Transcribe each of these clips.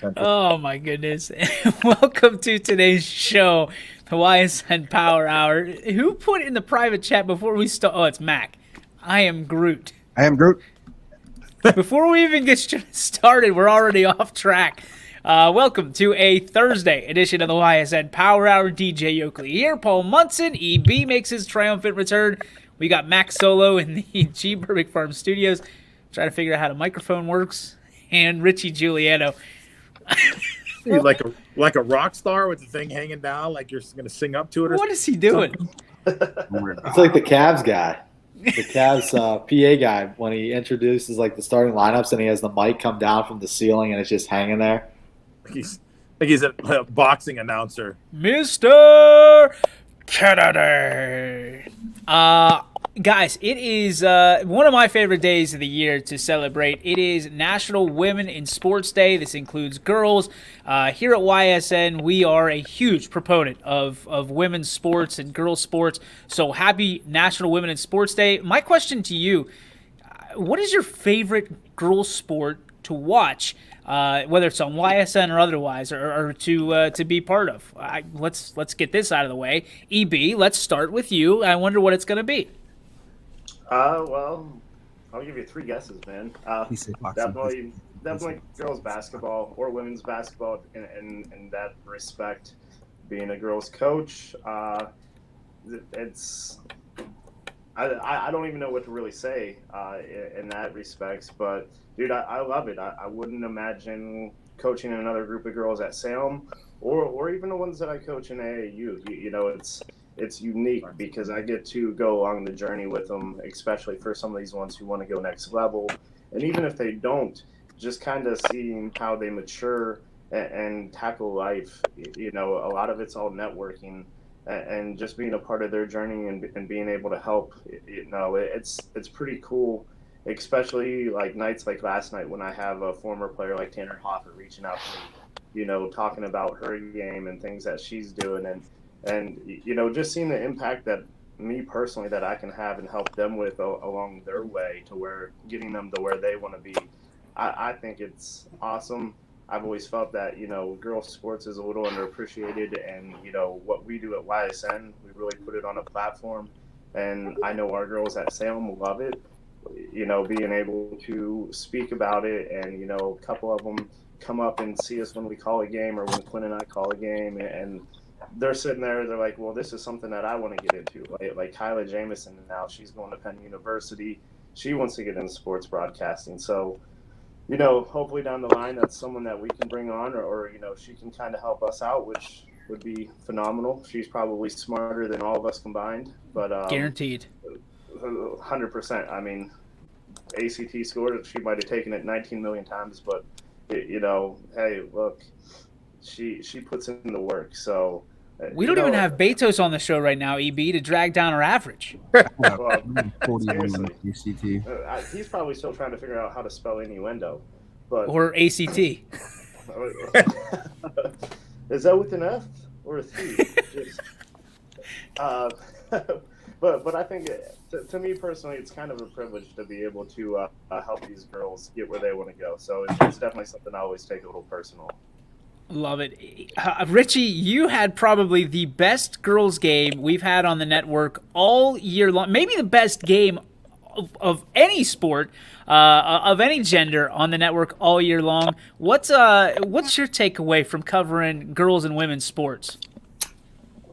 Oh my goodness. Welcome to today's show, the Ysn Power Hour. Who put in the private chat before we start? Oh, it's Mac. I am Groot. I am Groot. Before we even get started, we're already off track. Welcome to a Thursday edition of the Ysn Power Hour. DJ Yoakley here. Paul Munson, EB makes his triumphant return. We got Mac Solo in the G. Burbick Farm Studios. Trying to figure out how the microphone works. And Richie Giuliano. like a rock star with the thing hanging down, like you're going to sing up to it. What is he doing? It's like the Cavs guy, the Cavs PA guy, when he introduces like the starting lineups and he has the mic come down from the ceiling and it's just hanging there. He's a boxing announcer. Mr. Kennedy. Guys, it is one of my favorite days of the year to celebrate. It is National Women in Sports Day. This includes girls. Here at YSN, we are a huge proponent of women's sports and girls' sports. So happy National Women in Sports Day. My question to you, what is your favorite girls' sport to watch, whether it's on YSN or otherwise, or to be part of? Let's get this out of the way. EB, let's start with you. I wonder what it's going to be. Well, I'll give you three guesses, man. Definitely girls basketball or women's basketball in that respect. Being a girls coach, it's I don't even know what to really say in that respect. But dude, I love it. I wouldn't imagine coaching another group of girls at Salem or even the ones that I coach in AAU. You know, it's unique because I get to go along the journey with them, especially for some of these ones who want to go next level. And even if they don't, just kind of seeing how they mature and tackle life. You know, a lot of it's all networking and just being a part of their journey and being able to help. You know, it's pretty cool, especially like nights like last night when I have a former player like Tanner Hoffer reaching out to me, you know, talking about her game and things that she's doing. And you know, just seeing the impact that me personally that I can have and help them with along their way to where getting them to where they want to be, I think it's awesome. I've always felt that, you know, girls sports is a little underappreciated, and you know what we do at YSN, we really put it on a platform, and I know our girls at Salem love it. You know, being able to speak about it, and you know, a couple of them come up and see us when we call a game or when Quinn and I call a game, and they're sitting there, they're like, well, this is something that I want to get into. Like Kyla Jameson now, she's going to Penn University. She wants to get into sports broadcasting. So, you know, hopefully down the line, that's someone that we can bring on or you know, she can kind of help us out, which would be phenomenal. She's probably smarter than all of us combined. But Guaranteed. 100%. I mean, ACT scored. She might have taken it 19 million times, but, you know, hey, look, she puts in the work. So, we don't even have Betos on the show right now, EB, to drag down our average. Well, seriously, he's probably still trying to figure out how to spell innuendo. Or ACT. Is that with an F or a C? But I think to me personally, it's kind of a privilege to be able to help these girls get where they want to go. So it's definitely something I always take a little personal. Love it. Richie, you had probably the best girls game we've had on the network all year long. Maybe the best game of any sport, of any gender on the network all year long. What's your takeaway from covering girls and women's sports?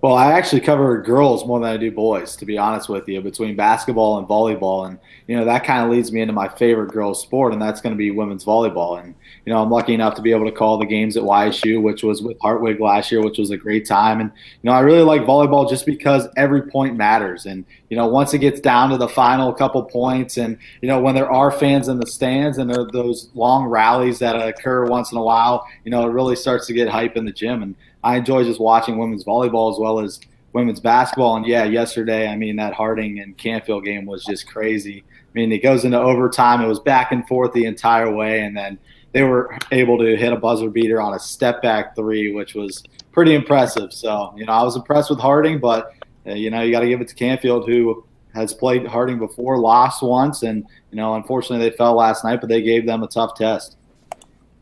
Well, I actually cover girls more than I do boys, to be honest with you, between basketball and volleyball. And, you know, that kind of leads me into my favorite girls sport, and that's going to be women's volleyball. And, you know, I'm lucky enough to be able to call the games at YSU, which was with Hartwig last year, which was a great time. And, you know, I really like volleyball just because every point matters. And, you know, once it gets down to the final couple points and, you know, when there are fans in the stands and there are those long rallies that occur once in a while, you know, it really starts to get hype in the gym. And I enjoy just watching women's volleyball as well as women's basketball. And, yeah, yesterday, I mean, that Harding and Canfield game was just crazy. I mean, it goes into overtime. It was back and forth the entire way, and then they were able to hit a buzzer beater on a step-back three, which was pretty impressive. So, you know, I was impressed with Harding, but, you know, you got to give it to Canfield, who has played Harding before, lost once, and, you know, unfortunately they fell last night, but they gave them a tough test.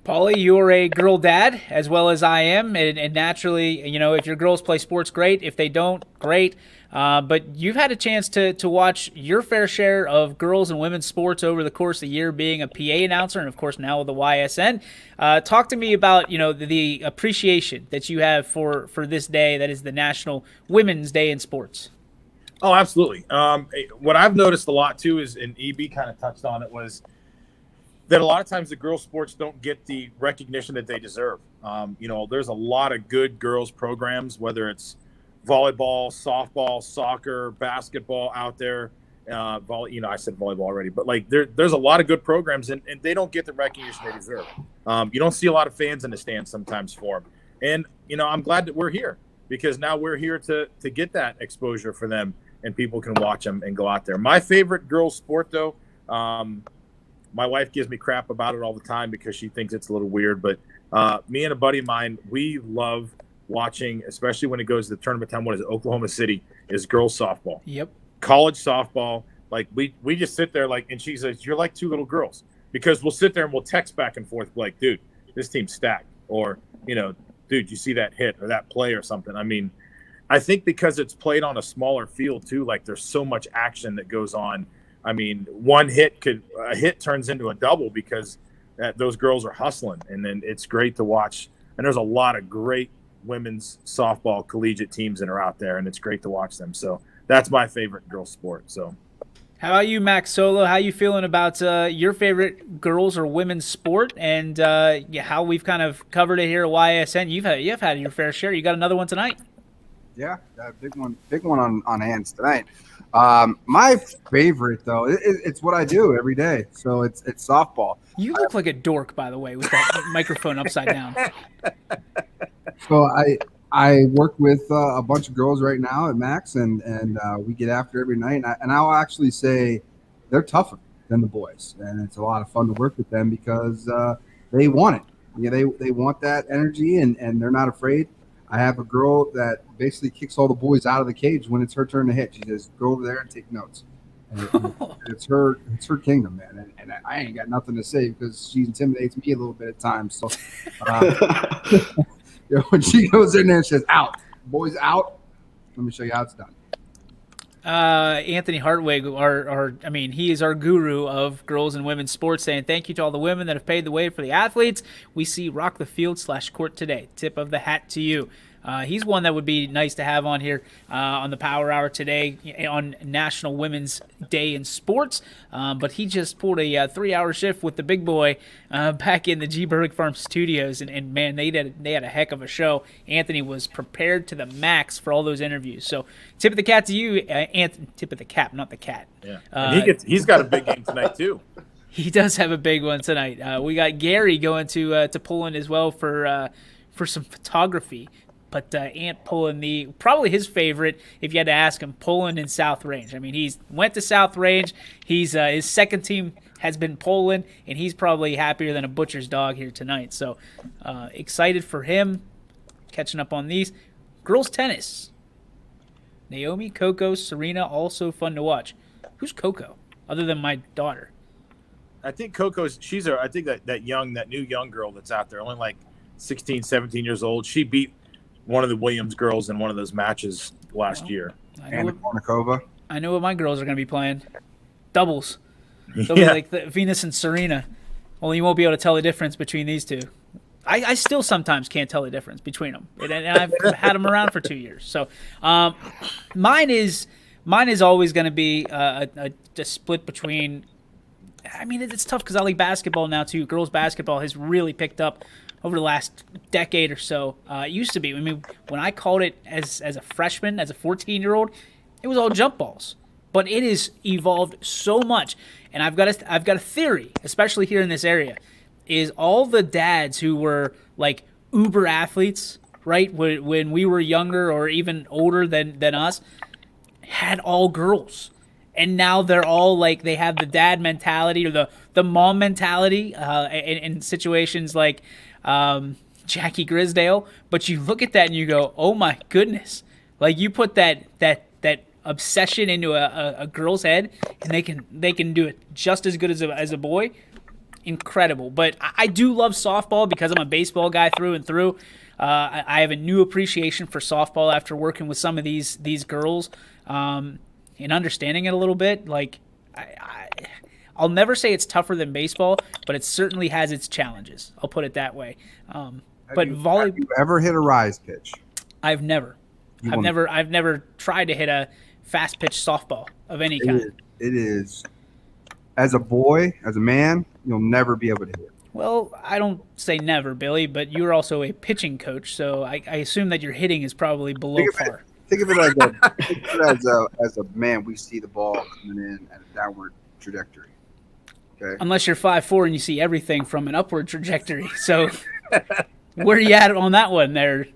Paulie, you're a girl dad as well as I am, and naturally, if your girls play sports, great. If they don't, great. But you've had a chance to watch your fair share of girls and women's sports over the course of the year, being a PA announcer, and of course now with the YSN. Talk to me about the appreciation that you have for this day, that is the National Women's Day in Sports. Oh, absolutely. What I've noticed a lot too is, and EB kind of touched on it, was that a lot of times the girls' sports don't get the recognition that they deserve. There's a lot of good girls programs, whether it's volleyball, softball, soccer, basketball out there. I said volleyball already, but there's a lot of good programs, and they don't get the recognition they deserve. You don't see a lot of fans in the stands sometimes for them. And, I'm glad that we're here, because now we're here to get that exposure for them, and people can watch them and go out there. My favorite girls' sport, though, my wife gives me crap about it all the time because she thinks it's a little weird. But me and a buddy of mine, we love watching, especially when it goes to the tournament time. What is it? Oklahoma City is girls softball. Yep. College softball. We just sit there and she says, you're like two little girls, because we'll sit there and we'll text back and forth like, dude, this team's stacked, or, dude, you see that hit or that play or something. I mean, I think because it's played on a smaller field too, there's so much action that goes on. I mean, a hit turns into a double because those girls are hustling, and then it's great to watch. And there's a lot of great women's softball collegiate teams that are out there, and it's great to watch them. So that's my favorite girls sport. So, how about you, Max Solo? How you feeling about your favorite girls or women's sport, and how we've kind of covered it here at YSN? You've had your fair share. You got another one tonight. Yeah, big one on hands tonight. My favorite, though, it's what I do every day. So it's softball. You look like a dork, by the way, with that microphone upside down. So I work with a bunch of girls right now at Max, and we get after every night. And I'll actually say they're tougher than the boys, and it's a lot of fun to work with them because they want it. Yeah, they want that energy, and they're not afraid. I have a girl that basically kicks all the boys out of the cage when it's her turn to hit. She says, "Go over there and take notes." And it's her kingdom, man. And I ain't got nothing to say because she intimidates me a little bit at times. So when she goes in there and says, "Out, boys, out," let me show you how it's done. Anthony Hartwig, he is our guru of girls and women's sports, saying thank you to all the women that have paved the way for the athletes. We see rock the field /court today. Tip of the hat to you. He's one that would be nice to have on here on the Power Hour today on National Women's Day in Sports. But he just pulled a 3-hour shift with the big boy back in the G. Berwick Farm studios. And man, they had a heck of a show. Anthony was prepared to the max for all those interviews. So tip of the cap to you, Anthony. Tip of the cap, not the cat. Yeah, and he's got a big game tonight too. He does have a big one tonight. We got Gary going to Poland as well for some photography. But Ant pulling probably his favorite, if you had to ask him, Poland and South Range. I mean, he's went to South Range. He's his second team has been Poland, and he's probably happier than a butcher's dog here tonight. So excited for him, catching up on these. Girls tennis. Naomi, Coco, Serena, also fun to watch. Who's Coco, other than my daughter? I think Coco's, I think that new young girl that's out there, only 16, 17 years old. She beat one of the Williams girls in one of those matches last year. Anna Kournikova. I know what my girls are going to be playing. Doubles. They'll Yeah. be like the Venus and Serena. Only you won't be able to tell the difference between these two. I still sometimes can't tell the difference between them. And I've had them around for 2 years. So mine is always going to be a split between – I mean, it's tough because I like basketball now too. Girls basketball has really picked up over the last decade or so. It used to be. I mean, when I called it as a freshman, as a 14-year-old, it was all jump balls. But it has evolved so much. And I've got a theory, especially here in this area, is all the dads who were like uber athletes, right, when we were younger or even older than us, had all girls. And now they're all like, they have the dad mentality or the mom mentality in situations like Jackie Grisdale. But you look at that and you go, oh my goodness. Like you put that obsession into a girl's head and they can do it just as good as a boy. incredible. But I do love softball because I'm a baseball guy through and through. I have a new appreciation for softball after working with some of these girls and understanding it a little bit. Like, I'll never say it's tougher than baseball, but it certainly has its challenges. I'll put it that way. But volleyball, have you ever hit a rise pitch? I've never tried to hit a fast pitch softball of any kind. It is, as a boy, as a man, you'll never be able to hit it. Well, I don't say never, Billy, but you're also a pitching coach, so I assume that your hitting is probably below par. Think of it as a man. We see the ball coming in at a downward trajectory. Okay. Unless you're 5'4" and you see everything from an upward trajectory. So where are you at on that one there,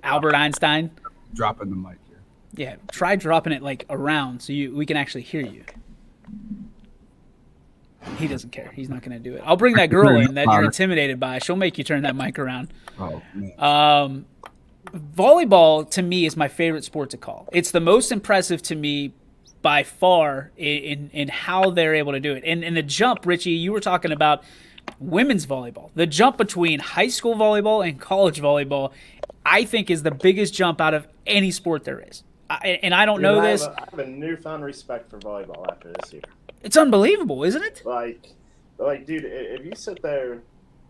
Albert Einstein? Dropping the mic here. Yeah, try dropping it like around so we can actually hear you. He doesn't care. He's not going to do it. I'll bring that girl in that you're intimidated by. She'll make you turn that mic around. Oh, man. Volleyball, to me, is my favorite sport to call. It's the most impressive to me by far in how they're able to do it. And the jump, Richie, you were talking about women's volleyball. The jump between high school volleyball and college volleyball, I think, is the biggest jump out of any sport there is. And I don't know this. I have a newfound respect for volleyball after this year. It's unbelievable, isn't it? Like, dude, if you sit there,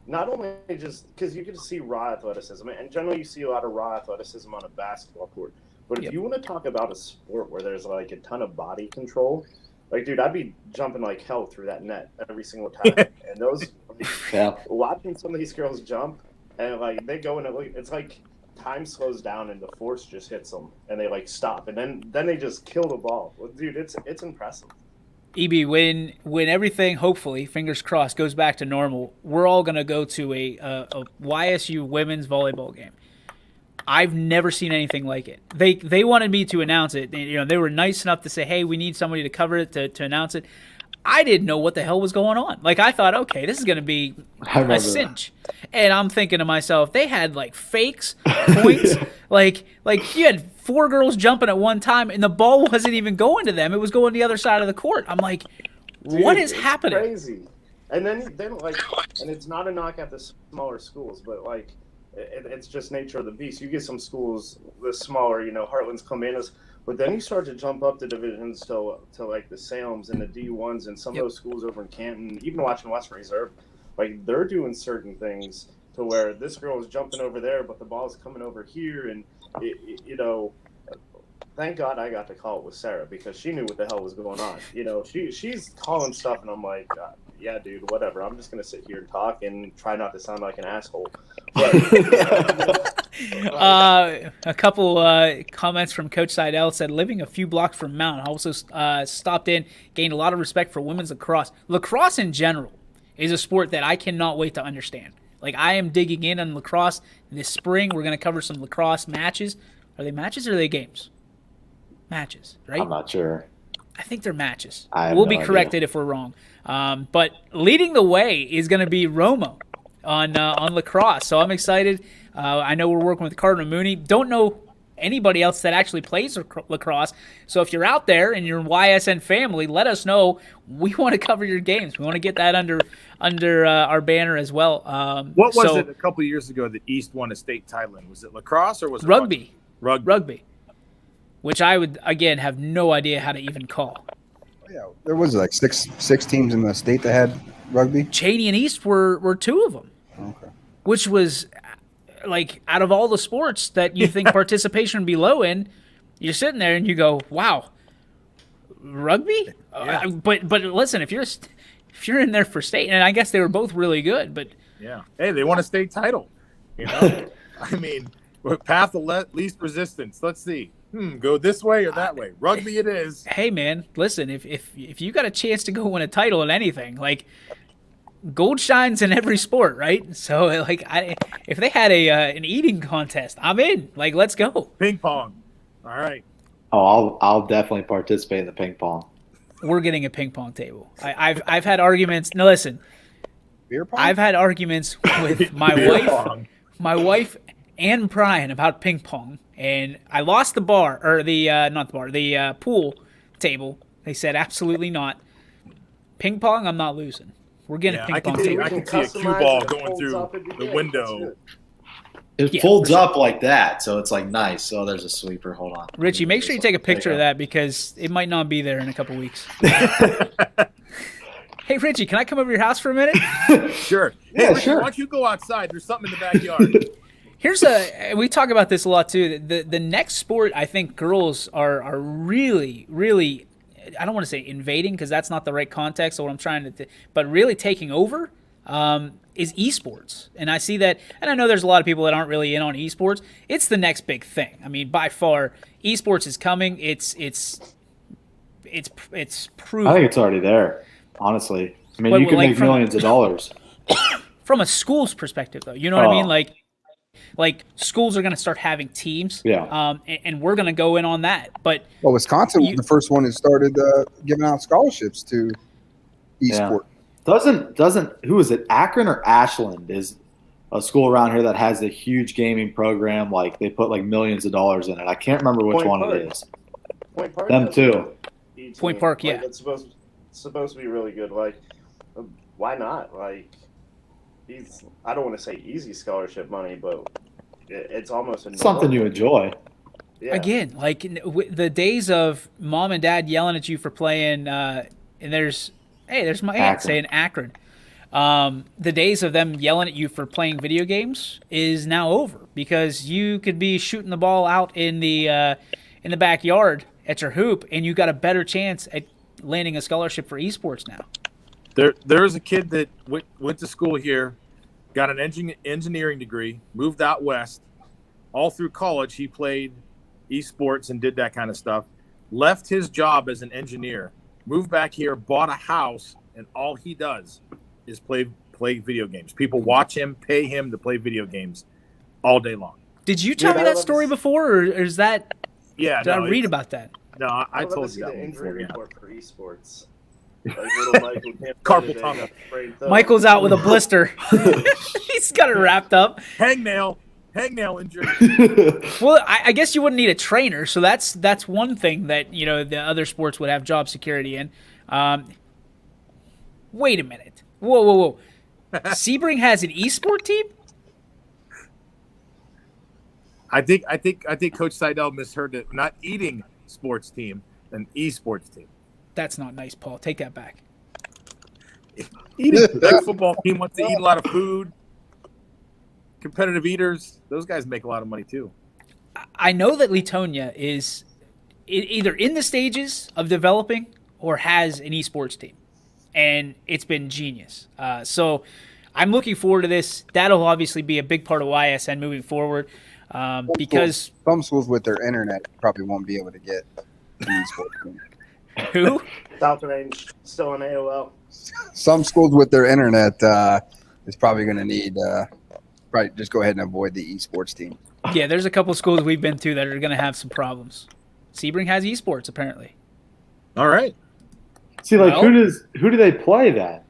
not only just because you get to see raw athleticism, and generally you see a lot of raw athleticism on a basketball court, but if you want to talk about a sport where there's like a ton of body control, like, dude, I'd be jumping like hell through that net every single time. And those, watching some of these girls jump, and like they go into, it's like time slows down and the force just hits them, and they like stop, and then they just kill the ball. Well, dude, it's impressive. EB, when everything, hopefully, fingers crossed, goes back to normal, we're all going to go to a YSU women's volleyball game. I've never seen anything like it. They wanted me to announce it. They were nice enough to say, hey, we need somebody to cover it, to announce it. I didn't know what the hell was going on. Like, I thought, okay, this is going to be a cinch. And I'm thinking to myself, they had, like, fakes, points. like you had 4 girls jumping at one time, and the ball wasn't even going to them. It was going the other side of the court. I'm like, what is happening? Crazy. And then like, and it's not a knock at the smaller schools, but, like, it's just nature of the beast. You get some schools, the smaller, Heartland's, Clementa's, but then you start to jump up the divisions to like the Salems and the D1s and some of those schools over in Canton, even watching Western Reserve, like they're doing certain things to where this girl is jumping over there, but the ball is coming over here. And, thank God I got to call it with Sarah because she knew what the hell was going on. She's calling stuff and I'm like, yeah, dude, whatever. I'm just going to sit here and talk and try not to sound like an asshole. But, a couple comments from Coach Seidel said, living a few blocks from Mount, I also stopped in, gained a lot of respect for women's lacrosse. Lacrosse in general is a sport that I cannot wait to understand. Like, I am digging in on lacrosse this spring. We're going to cover some lacrosse matches. Are they matches or are they games? Matches, right? I'm not sure. I think they're matches. We'll no be corrected if we're wrong. But leading the way is going to be Romo on lacrosse. So I'm excited. I know we're working with Cardinal Mooney. Don't know anybody else that actually plays lacrosse. So if you're out there and you're YSN family, let us know. We want to cover your games. We want to get that under our banner as well. What was it a couple of years ago that East won a state title in? Was it lacrosse or was it rugby? Rugby. Which I would, again, have no idea how to even call. Yeah, there was like six teams in the state that had rugby. Cheney and East were 2 of them. Okay. Which was, like, out of all the sports that you think participation would be low in, you're sitting there and you go, wow, rugby? Yeah. But listen, if you're in there for state, and I guess they were both really good, but yeah, hey, they won a state title. I mean, path of least resistance. Let's see. Go this way or that way. Rugby it is. Hey, man, listen, if you got a chance to go win a title in anything, like, gold shines in every sport, right? So, like, if they had an eating contest, I'm in. Like, let's go. Ping pong. All right. Oh, I'll definitely participate in the ping pong. We're getting a ping pong table. I've had arguments. No, listen. Beer pong? I've had arguments with my wife and Brian about ping pong, and I lost the bar, or the pool table. They said absolutely not. Ping pong, I'm not losing. We're getting Yeah, a ping I can pong see table. a Customize cue ball it, it going folds through up, it'd be the good. window. That's It Yeah, folds for sure. up like that, so it's like nice. So there's a sweeper. Hold on, Richie, make sure you take a picture of that. that because it might not be there in a couple weeks. Hey, Richie, can I come over to your house for a minute? Sure. Yeah, Hey, Ricky, sure. why don't you go outside? There's something in the backyard. We talk about this a lot too. The next sport I think girls are really, really, I don't want to say invading because that's not the right context of what I'm trying to, but really taking over is esports. And I see that, and I know there's a lot of people that aren't really in on esports. It's the next big thing. I mean, by far, esports is coming. It's proven. I think it's already there. Honestly, I mean, But, you could like, make from- millions of dollars. from a school's perspective, though. You know what I mean? Oh. Like schools are going to start having teams, Yeah. and we're going to go in on that. But Well, Wisconsin was the first one that started giving out scholarships to esport. Doesn't who is it? Akron or Ashland is a school around here that has a huge gaming program. Like they put like millions of dollars in it. I can't remember which Point one Park. it is. Point Park Them has too. a team. Point Park, yeah. Like, it's supposed to be really good. Like, why not? Like, I don't want to say easy scholarship money, but it's almost a Something you norm. enjoy. Yeah. again, like the days of mom and dad yelling at you for playing, and there's my aunt Akron. saying Akron. The days of them yelling at you for playing video games is now over because you could be shooting the ball out in the backyard at your hoop, and you got a better chance at landing a scholarship for esports now. There is a kid that went to school here, got an engineering degree, moved out west. All through college, he played esports and did that kind of stuff. Left his job as an engineer, moved back here, bought a house, and all he does is play video games. People watch him, pay him to play video games all day long. Did you tell me I that love story this. before, or is that Yeah, did I no, read about that? No, I I'd love told to you see that the one injury before. Yeah. report for esports. Like little Michael can't Carpal play today, tunnel. got sprained thumb. Michael's out with a blister. He's got it wrapped up. Hangnail injury. Well, I guess you wouldn't need a trainer, so that's one thing that the other sports would have job security in. Wait a minute. Whoa. Sebring has an esport team? I think Coach Seidel misheard it. Not eating sports team, an esports team. That's not nice, Paul. Take that back. Eating that football team wants to eat a lot of food. Competitive eaters, those guys make a lot of money too. I know that Letonia is either in the stages of developing or has an esports team, and it's been genius. So I'm looking forward to this. That'll obviously be a big part of YSN moving forward because Some schools with their internet probably won't be able to get an esports team. who? South Range still in AOL. Some schools with their internet is probably going to need probably just go ahead and avoid the esports team. Yeah, there's a couple of schools we've been to that are going to have some problems. Sebring has esports apparently. All right. See, like Well- who do they play then?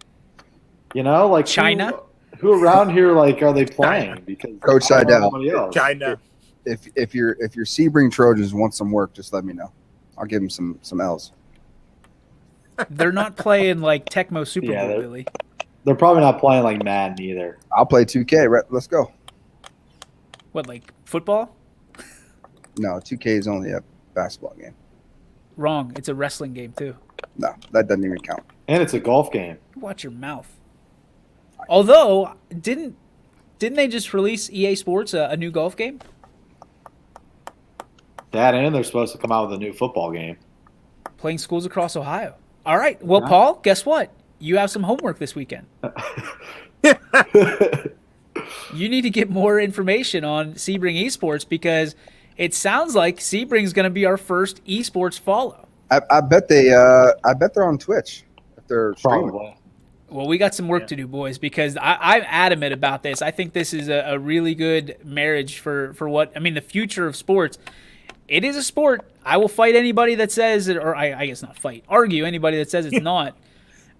Like China? Who around here like are they playing? Because Coach I don't know Seidel. anybody else. China. If your Sebring Trojans want some work, just let me know. I'll give them some L's. They're not playing like Tecmo Super Yeah, Bowl, they're- Billy. They're probably not playing like Madden either. I'll play 2K. Let's go. What, like football? No, 2K is only a basketball game. Wrong. It's a wrestling game too. No, that doesn't even count. And it's a golf game. Watch your mouth. Although, didn't they just release EA Sports a new golf game? That and they're supposed to come out with a new football game. Playing schools across Ohio. All right. Well, Yeah. Paul, guess what? You have some homework this weekend. You need to get more information on Sebring Esports because it sounds like Sebring's going to be our first esports follow. I bet they're on Twitch if they're streaming. Probably. Well, we got some work to do, boys, because I'm adamant about this. I think this is a really good marriage for the future of sports. It is a sport. I will fight anybody that says it, or I guess not fight, argue anybody that says it's not.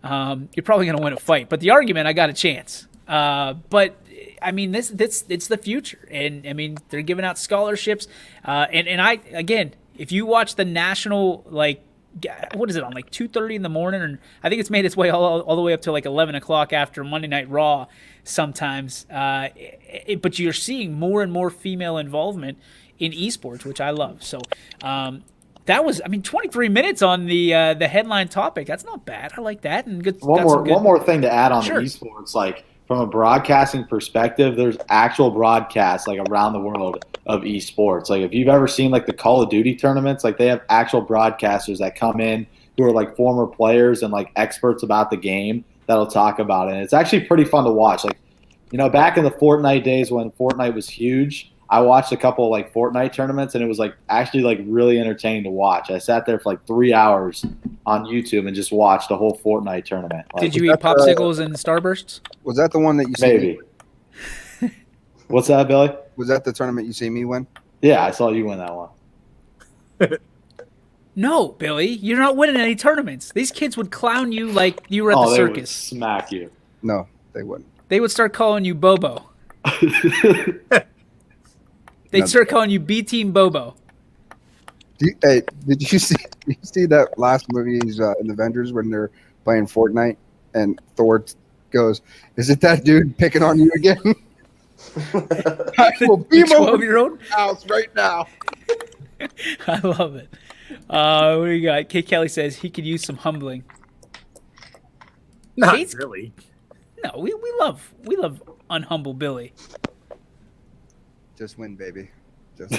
You're probably going to win a fight, but the argument, I got a chance. But I mean, this it's the future, and I mean they're giving out scholarships, and I again, if you watch the national what is it on like 2:30 in the morning? And I think it's made its way all the way up to like 11 o'clock after Monday Night Raw. Sometimes, but you're seeing more and more female involvement in esports, which I love. So. That was, 23 minutes on the headline topic. That's not bad. I like that. And good. One more thing to add on Sure. the esports, like from a broadcasting perspective, there's actual broadcasts like around the world of esports. Like if you've ever seen like the Call of Duty tournaments, like they have actual broadcasters that come in who are like former players and like experts about the game that'll talk about it. And it's actually pretty fun to watch. Like, back in the Fortnite days when Fortnite was huge, I watched a couple of like Fortnite tournaments, and it was like actually like really entertaining to watch. I sat there for like 3 hours on YouTube and just watched the whole Fortnite tournament. Like, did you eat popsicles and Starbursts? Was that the one that you see maybe? What's that, Billy? Was that the tournament you see me win? Yeah, I saw you win that one. No, Billy, you're not winning any tournaments. These kids would clown you like you were at the They would circus. smack you. No, they wouldn't. They would start calling you Bobo. They'd start calling you B Team Bobo. Did you see that last movie in the Avengers when they're playing Fortnite and Thor goes, "Is it that dude picking on you again?" I will beam over 12-year-old house right now. I love it. What do you got? Kate Kelly says he could use some humbling. Not Kate's- really. No, we love unhumble Billy. Just win, baby. Just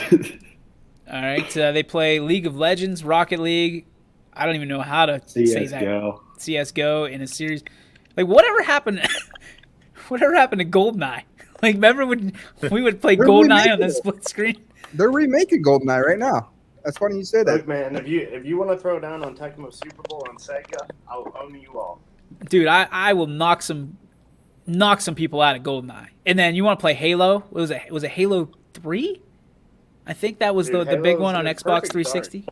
All right, they play League of Legends, Rocket League. I don't even know how to say that. CS:GO. CS:GO in a series. Like whatever happened? Whatever happened to GoldenEye? Like remember when we would play GoldenEye on the split screen? They're remaking GoldenEye right now. That's funny you say that. Look, man, if you want to throw down on Tecmo Super Bowl on Sega, I'll own you all. Dude, I will knock some people out at GoldenEye. And then you want to play Halo? Was it Halo 3? I think that was Dude, the big Halo's one on the Xbox perfect 360.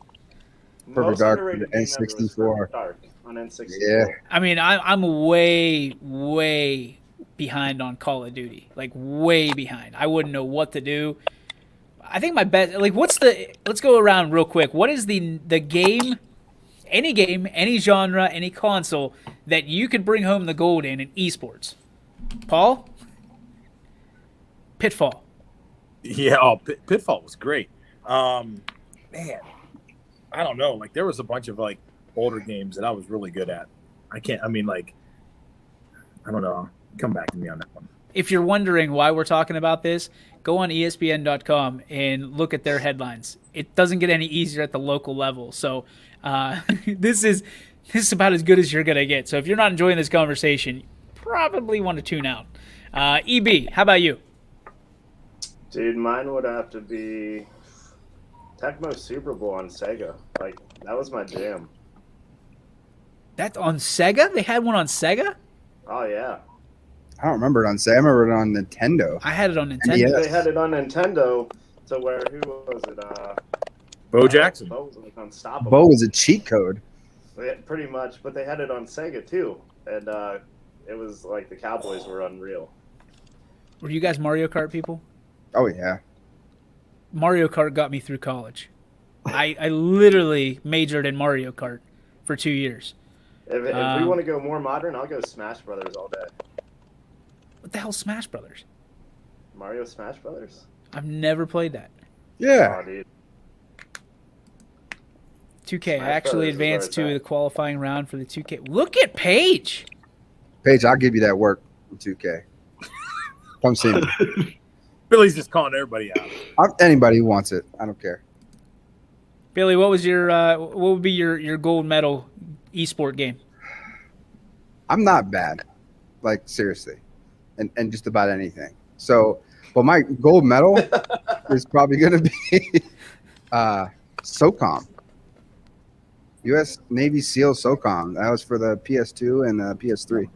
Perfect Most Dark underrated on game ever was N64. Perfect Dark on N64. Yeah. I mean, I'm way behind on Call of Duty. Like way behind. I wouldn't know what to do. I think my best let's go around real quick. What is the game, any genre, any console that you could bring home the gold in esports? Paul? Pitfall. Yeah, Pitfall was great. Man, I don't know. Like there was a bunch of like older games that I was really good at. I don't know. Come back to me on that one. If you're wondering why we're talking about this, go on ESPN.com and look at their headlines. It doesn't get any easier at the local level. So this is about as good as you're going to get. So if you're not enjoying this conversation, you probably want to tune out. EB, how about you? Dude, mine would have to be Tecmo Super Bowl on Sega. Like that was my jam. That's on Sega? They had one on Sega? Oh yeah. I don't remember it on Sega. I remember it on Nintendo. I had it on Nintendo. Yes. They had it on Nintendo to where who was it? Bo Jackson. Bo was like unstoppable. Bo was a cheat code. Yeah, pretty much, but they had it on Sega too, and it was like the Cowboys were unreal. Were you guys Mario Kart people? Oh yeah. Mario Kart got me through college. I literally majored in Mario Kart for 2 years. If we want to go more modern, I'll go Smash Brothers all day. What the hell, Smash Brothers? Mario Smash Brothers? I've never played that. Yeah. Oh, dude. 2K. I Smash actually Brothers is advanced where to it's the at. qualifying round for the 2K. Look at Paige. Paige, I'll give you that work in 2K. Come see me. Billy's just calling everybody out. Anybody who wants it. I don't care. Billy, what would be your gold medal esport game? I'm not bad. Like seriously. And just about anything. So, but my gold medal is probably going to be SOCOM. U.S. Navy SEAL SOCOM. That was for the PS2 and the PS3.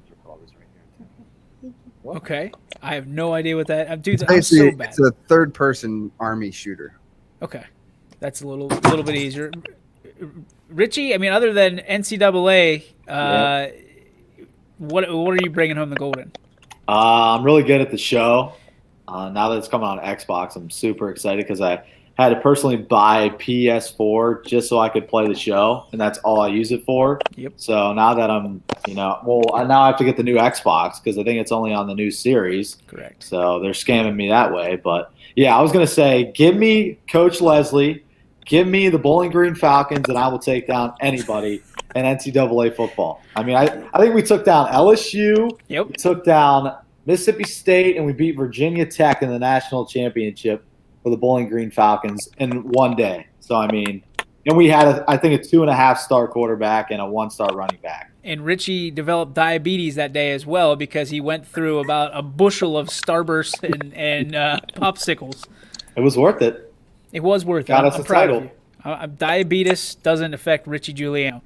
Okay. I have no idea what that. Dude, I'm Basically, so bad. it's a third-person army shooter. Okay. That's a little bit easier. Richie, I mean, other than NCAA, what are you bringing home the gold in? I'm really good at the show. Now that it's coming on Xbox, I'm super excited because I had to personally buy a PS4 just so I could play the show, and that's all I use it for. Yep. So now that I'm, now I have to get the new Xbox because I think it's only on the new series. Correct. So they're scamming me that way. But yeah, I was gonna say, give me Coach Leslie, give me the Bowling Green Falcons, and I will take down anybody in NCAA football. I mean, I think we took down LSU. Yep. We took down Mississippi State, and we beat Virginia Tech in the national championship for the Bowling Green Falcons in one day. So, I mean, and we had, I think, a 2.5-star quarterback and a 1-star running back. And Richie developed diabetes that day as well because he went through about a bushel of Starburst and popsicles. It was worth it. It was worth it. Got us I'm a proud title. of you. Diabetes doesn't affect Richie Giuliano.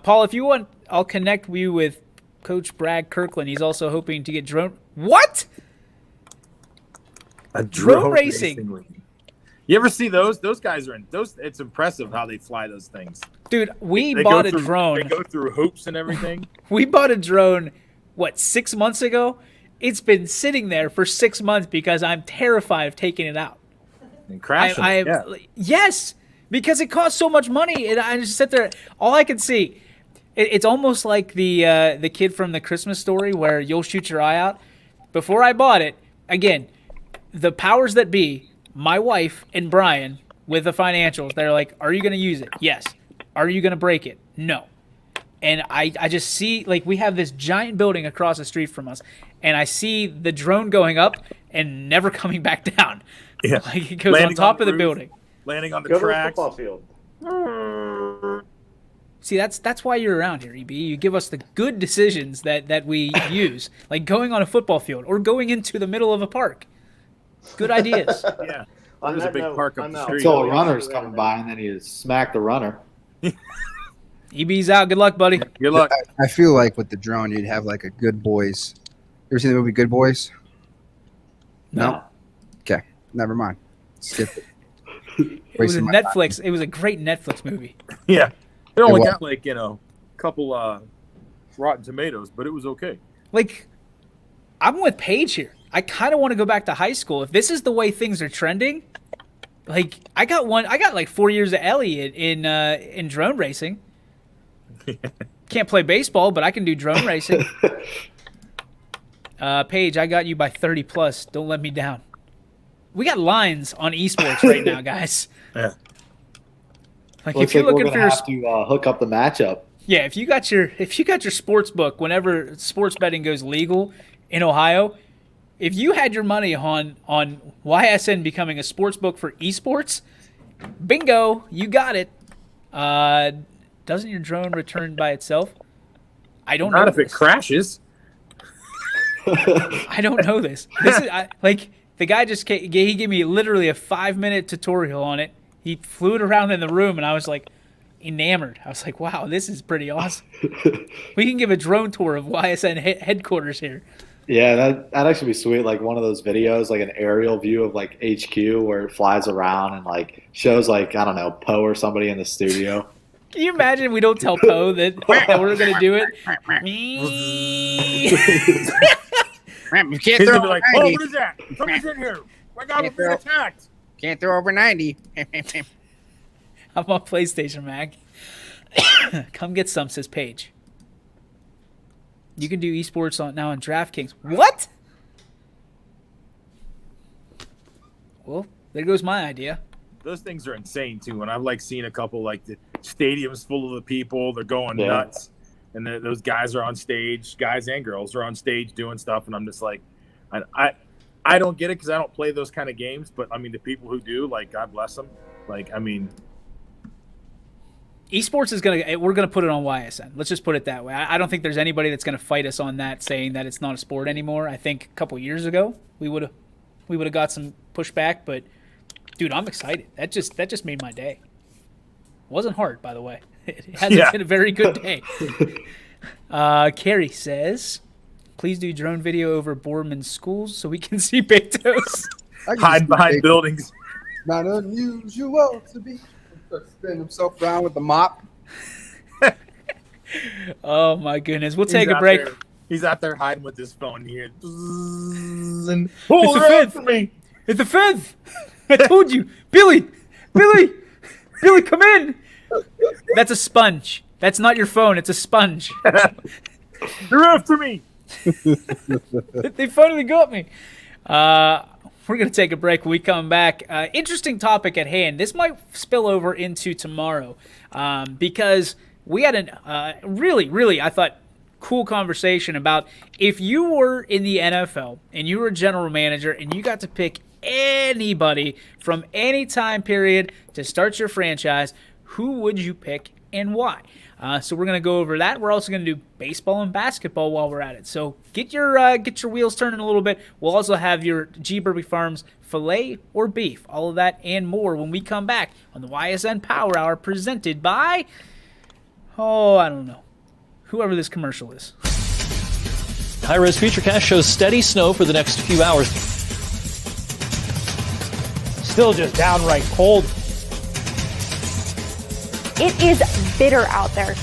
Paul, if you want, I'll connect you with Coach Brad Kirkland. He's also hoping to get drone. What? A Drone racing. league. You ever see those? Those guys are in those. It's impressive how they fly those things. Dude, we They bought go a through- drone. They go through hoops and everything. We bought a drone, 6 months ago? It's been sitting there for 6 months because I'm terrified of taking it out. And crashing. Yeah. Yes, because it costs so much money, and I just sit there. All I can see, it's almost like the kid from the Christmas Story where you'll shoot your eye out. Before I bought it, again, the powers that be, my wife and Brian, with the financials, they're like, "Are you going to use it? Yes. Are you going to break it? No." And I just see, we have this giant building across the street from us, and I see the drone going up and never coming back down. Yeah. It goes Landing on top of the roof, building. landing on the Go to a tracks. football field. See, that's why you're around here, EB. You give us the good decisions that we use, like going on a football field or going into the middle of a park. Good ideas. Yeah. On There's a that big note, park up I'm the out. street. Until a runner's coming by, and then you smack the runner. EB's out. Good luck, buddy. Good luck. I feel like with the drone, you'd have like a Good Boys. You ever seen the movie Good Boys? No. Okay, never mind. Skip it. It was a Wasting my time. Netflix. It was a great Netflix movie. Yeah. It only was. got a couple Rotten Tomatoes, but it was okay. I'm with Paige here. I kind of want to go back to high school. If this is the way things are trending, I got 4 years of Elliott in drone racing. Can't play baseball, but I can do drone racing. Paige, I got you by 30 plus. Don't let me down. We got lines on esports right now, guys. Yeah. If you're looking for your have to hook up the matchup. yeah, if you got your sports book, whenever sports betting goes legal in Ohio, if you had your money on YSN becoming a sports book for esports, bingo, you got it. Doesn't your drone return by itself? I don't know. Not if it this. crashes. I don't know this. This is the guy just he gave me literally a 5-minute tutorial on it. He flew it around in the room, and I was enamored. I was like, wow, this is pretty awesome. We can give a drone tour of YSN headquarters here. Yeah, that'd actually be sweet. Like one of those videos, like an aerial view of HQ where it flies around and shows I don't know, Poe or somebody in the studio. Can you imagine we don't tell Poe that we're going to do it? You can't He's throw gonna be over like, oh, 90. what is that? Somebody's in here. My God, we're Can't being throw- attacked. Can't throw over 90. I'm on PlayStation, Mag. Come get some, says Paige. You can do esports now on DraftKings. What? Well, there goes my idea. Those things are insane too. And I've seen a couple the stadiums full of the people. They're going Yeah. nuts, and those guys are on stage. Guys and girls are on stage doing stuff, and I'm just I don't get it because I don't play those kind of games. But I mean, the people who do, God bless them. Esports is we're gonna put it on YSN. Let's just put it that way. I don't think there's anybody that's gonna fight us on that, saying that it's not a sport anymore. I think a couple years ago we would have got some pushback, but dude, I'm excited. That just made my day. Wasn't hard, by the way. It hasn't been a very good day. Carrie says, please do drone video over Boorman schools so we can see Betos. Hide behind buildings. Not unusual to be spin himself around with the mop. Oh my goodness. We'll take He's a out break. there- He's out there hiding with his phone here. And, It's a they're fifth. after me. It's the fifth. I told you. Billy, come in. That's a sponge. That's not your phone. It's a sponge. They're after me. They finally got me. We're going to take a break when we come back. Interesting topic at hand. This might spill over into tomorrow because we had a really, I thought, cool conversation about if you were in the NFL and you were a general manager and you got to pick anybody from any time period to start your franchise, who would you pick and why? So we're going to go over that. We're also going to do baseball and basketball while we're at it. So get your wheels turning a little bit. We'll also have your G. Burby Farms filet or beef, all of that and more when we come back on the YSN Power Hour presented by, I don't know, whoever this commercial is. High-res Futurecast shows steady snow for the next few hours. Still just downright cold. It is bitter out there.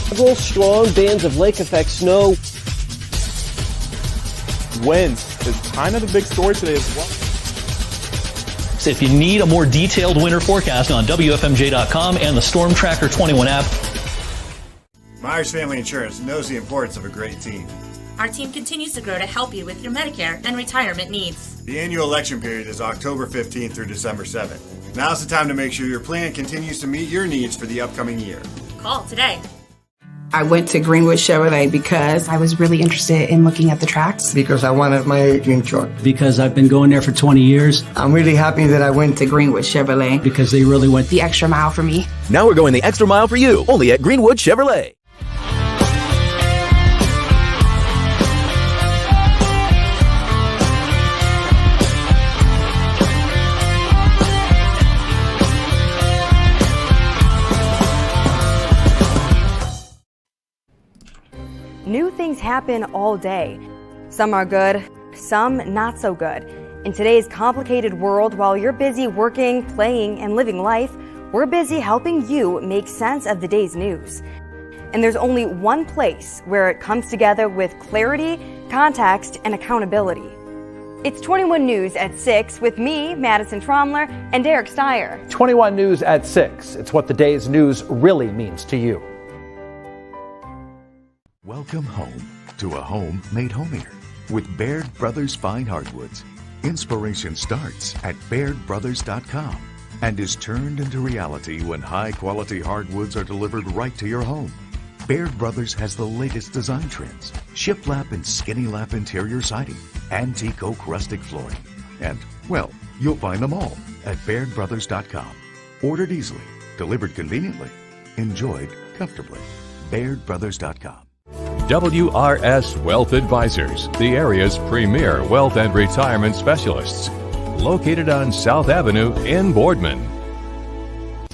Several strong bands of lake effect snow. Wind is kind of the big story today as well. So if you need a more detailed winter forecast on WFMJ.com and the Storm Tracker 21 app. Myers Family Insurance knows the importance of a great team. Our team continues to grow to help you with your Medicare and retirement needs. The annual election period is October 15th through December 7th. Now's the time to make sure your plan continues to meet your needs for the upcoming year. Call today. I went to Greenwood Chevrolet because I was really interested in looking at the tracks. Because I wanted my dream truck. Because I've been going there for 20 years. I'm really happy that I went to Greenwood Chevrolet. Because they really went the extra mile for me. Now we're going the extra mile for you, only at Greenwood Chevrolet. New things happen all day. Some are good, some not so good. In today's complicated world, while you're busy working, playing, and living life, we're busy helping you make sense of the day's news. And there's only one place where it comes together with clarity, context, and accountability. It's 21 News at 6 with me, Madison Tromler, and Derek Steyer. 21 News at 6. It's what the day's news really means to you. Welcome home to a home made homier with Baird Brothers Fine Hardwoods. Inspiration starts at BairdBrothers.com and is turned into reality when high-quality hardwoods are delivered right to your home. Baird Brothers has the latest design trends, shiplap and skinny lap interior siding, antique oak rustic flooring, and, well, you'll find them all at BairdBrothers.com. Ordered easily, delivered conveniently, enjoyed comfortably. BairdBrothers.com. WRS Wealth Advisors, the area's premier wealth and retirement specialists. Located on South Avenue in Boardman.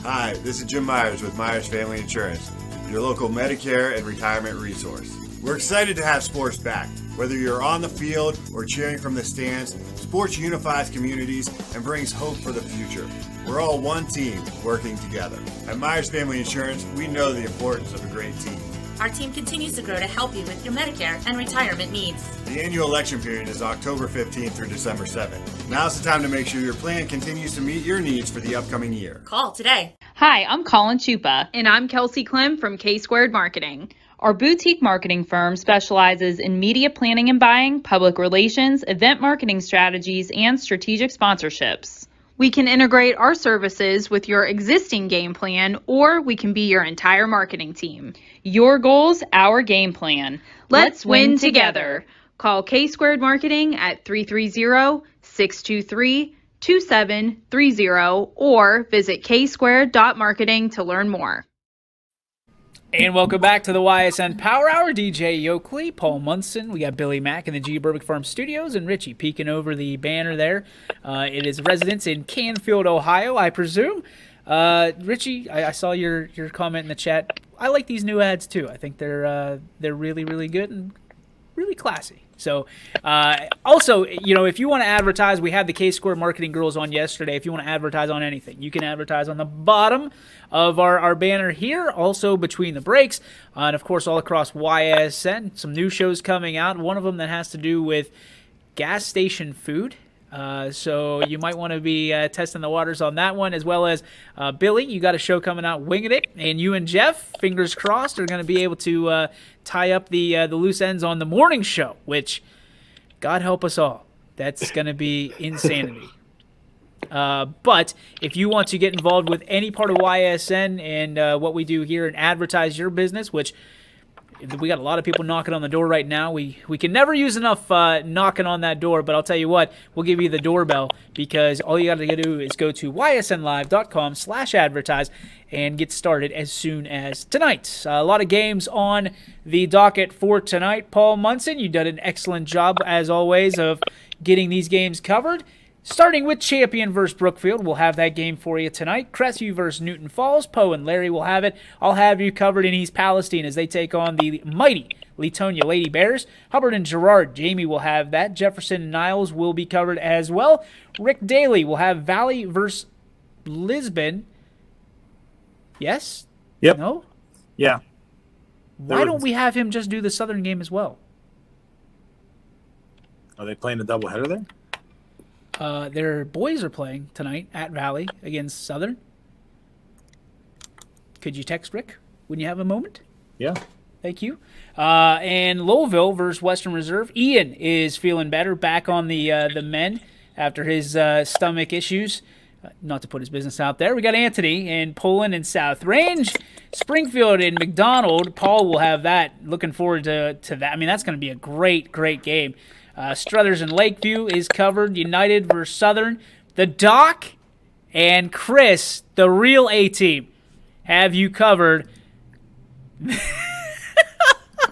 Hi, this is Jim Myers with Myers Family Insurance, your local Medicare and retirement resource. We're excited to have sports back. Whether you're on the field or cheering from the stands, sports unifies communities and brings hope for the future. We're all one team working together. At Myers Family Insurance, we know the importance of a great team. Our team continues to grow to help you with your Medicare and retirement needs. The annual election period is October 15th through December 7th. Now's the time to make sure your plan continues to meet your needs for the upcoming year. Call today. Hi, I'm Colin Chupa. And I'm Kelsey Klim from K-Squared Marketing. Our boutique marketing firm specializes in media planning and buying, public relations, event marketing strategies, and strategic sponsorships. We can integrate our services with your existing game plan, or we can be your entire marketing team. Your goals, our game plan. Let's win together. Call K-Squared Marketing at 330-623-2730 or visit ksquared.marketing to learn more. And welcome back to the YSN Power Hour. DJ Yoakley, Paul Munson. We got Billy Mack in the G. Burbick Farm Studios and Richie peeking over the banner there. It is residence in Canfield, Ohio, I presume. Richie, I saw your comment in the chat. I like these new ads too. I think they're really, really good and really classy. So, also, if you want to advertise, we had the K-Square Marketing Girls on yesterday. If you want to advertise on anything, you can advertise on the bottom of our banner here, also between the breaks, and of course all across YSN. Some new shows coming out. One of them that has to do with gas station food. So you might want to be testing the waters on that one, as well as Billy, you got a show coming out, Winging It, and you and Jeff, fingers crossed, are going to be able to tie up the loose ends on the morning show, which, God help us all, that's going to be insanity. But if you want to get involved with any part of YSN and what we do here and advertise your business, which we got a lot of people knocking on the door right now. We can never use enough knocking on that door, but I'll tell you what, we'll give you the doorbell, because all you got to do is go to ysnlive.com/advertise and get started as soon as tonight. A lot of games on the docket for tonight. Paul Munson, you did an excellent job, as always, of getting these games covered. Starting with Champion versus Brookfield, we'll have that game for you tonight. Crestview versus Newton Falls, Poe and Larry will have it. I'll have you covered in East Palestine as they take on the mighty Leetonia Lady Bears. Hubbard and Girard, Jamie will have that. Jefferson and Niles will be covered as well. Rick Daly will have Valley versus Lisbon. Yes? Yep. No? Yeah. Why don't we have him just do the Southern game as well? Are they playing a doubleheader there? Their boys are playing tonight at Valley against Southern. Could you text Rick when you have a moment? Yeah. Thank you. And Lowellville versus Western Reserve. Ian is feeling better, back on the men after his stomach issues. Not to put his business out there. We got Anthony in Poland and South Range. Springfield and McDonald. Paul will have that. Looking forward to that. I mean, that's going to be a great, great game. Struthers and Lakeview is covered. United versus Southern. The Doc and Chris, the real A-team, have you covered.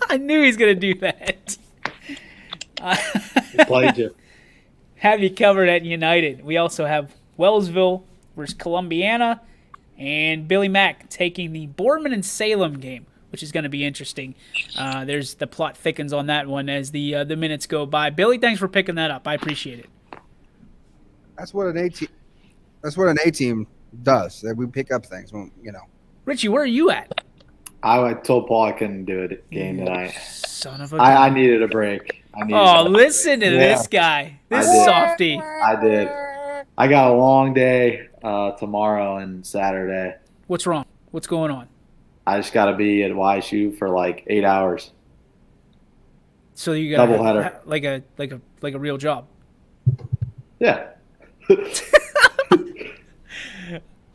I knew he was going to do that. He played you. Have you covered at United. We also have Wellsville versus Columbiana, and Billy Mack taking the Boardman and Salem game, which is going to be interesting. There's the plot thickens on that one as the minutes go by. Billy, thanks for picking that up. I appreciate it. That's what an A-team. That's what an A-team does. That we pick up things. When, Richie, where are you at? I told Paul I couldn't do a game tonight. Son of a I needed a break. Listen to this guy. This softy. I did. I got a long day tomorrow and Saturday. What's wrong? What's going on? I just got to be at YSU for like 8 hours. So you got doubleheader, like a real job. Yeah.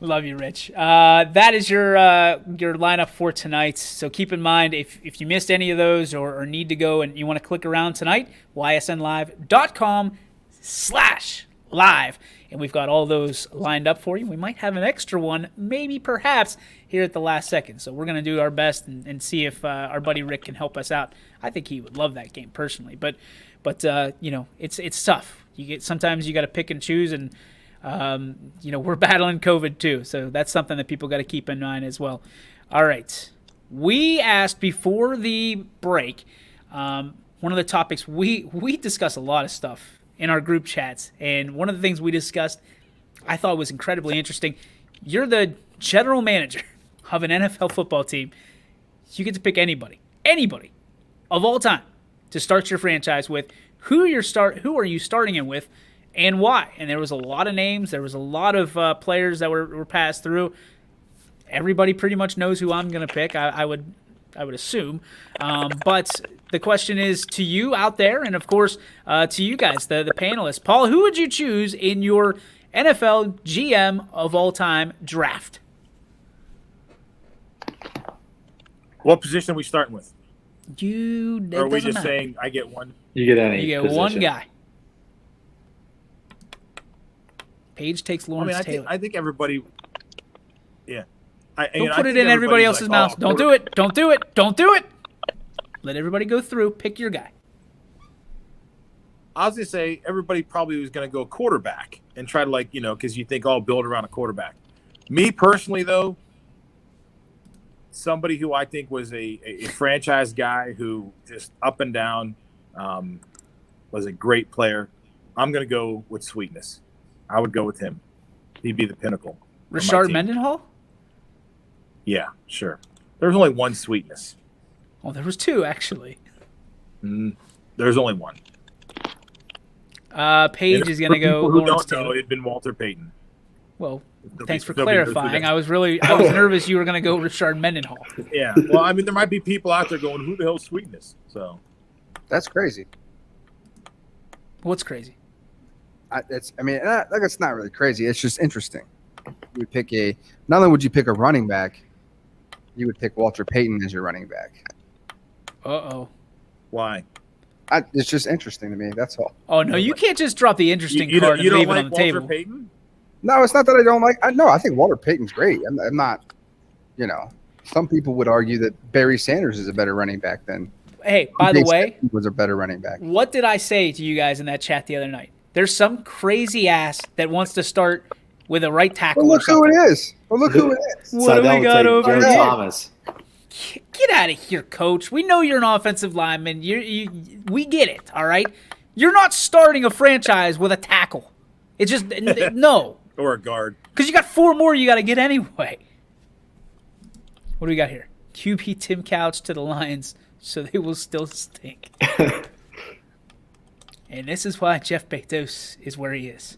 Love you, Rich. That is your lineup for tonight. So keep in mind, if you missed any of those or need to go and you want to click around tonight, ysnlive.com/live. And we've got all those lined up for you. We might have an extra one, maybe perhaps, here at the last second. So we're going to do our best and see if our buddy Rick can help us out. I think he would love that game personally. But it's tough. Sometimes you got to pick and choose, and we're battling COVID too. So that's something that people got to keep in mind as well. All right. We asked before the break, one of the topics, we discuss a lot of stuff in our group chats, and one of the things we discussed I thought was incredibly interesting. You're the general manager of an NFL football team. You get to pick anybody of all time to start your franchise with. Who are you starting in with, and why? And there was a lot of names. There was a lot of players that were passed through. Everybody pretty much knows who I'm going to pick. I would assume. But the question is to you out there, and of course to you guys, the panelists. Paul, who would you choose in your NFL GM of all time draft? What position are we starting with? Or are we just saying I get one? You get any. You get position. one guy. Paige takes Lawrence Taylor. I think everybody. Yeah. Don't put it in everybody else's mouth. Don't do it. Don't do it. Don't do it. Let everybody go through. Pick your guy. I was going to say everybody probably was going to go quarterback and try to because you think, build around a quarterback. Me personally, though, somebody who I think was a franchise guy who just up and down was a great player. I'm going to go with Sweetness. I would go with him. He'd be the pinnacle. Rashard Mendenhall? Yeah, sure. There's only one Sweetness. Oh, there was two, actually. There's only one. Paige is going to go For people who Lawrence don't know, Taylor. it'd been Walter Payton. Well, thanks for nobody knows who clarifying. that I was nervous you were going to go Richard Mendenhall. Yeah. Well, I mean, there might be people out there going, "Who the hell's Sweetness?" So That's crazy. What's crazy? It's not really crazy. It's just interesting. You would pick not only would you pick a running back, you would pick Walter Payton as your running back. Uh-oh. Why? It's just interesting to me. That's all. Oh, no, you can't just drop the interesting You card and don't leave it like on the Walter table. Payton? No, it's not that I don't like. I think Walter Payton's great. I'm not. Some people would argue that Barry Sanders is a better running back than. Hey, by the way, he was a better running back. What did I say to you guys in that chat the other night? There's some crazy ass that wants to start with a right tackle. Well, look who it is. What do we got over Joe here? Thomas. Get out of here, coach. We know you're an offensive lineman. We get it, all right? You're not starting a franchise with a tackle. It's just, no. Or a guard. Because you got 4 more you got to get anyway. What do we got here? QB Tim Couch to the Lions, so they will still stink. And this is why Jeff Bezos is where he is.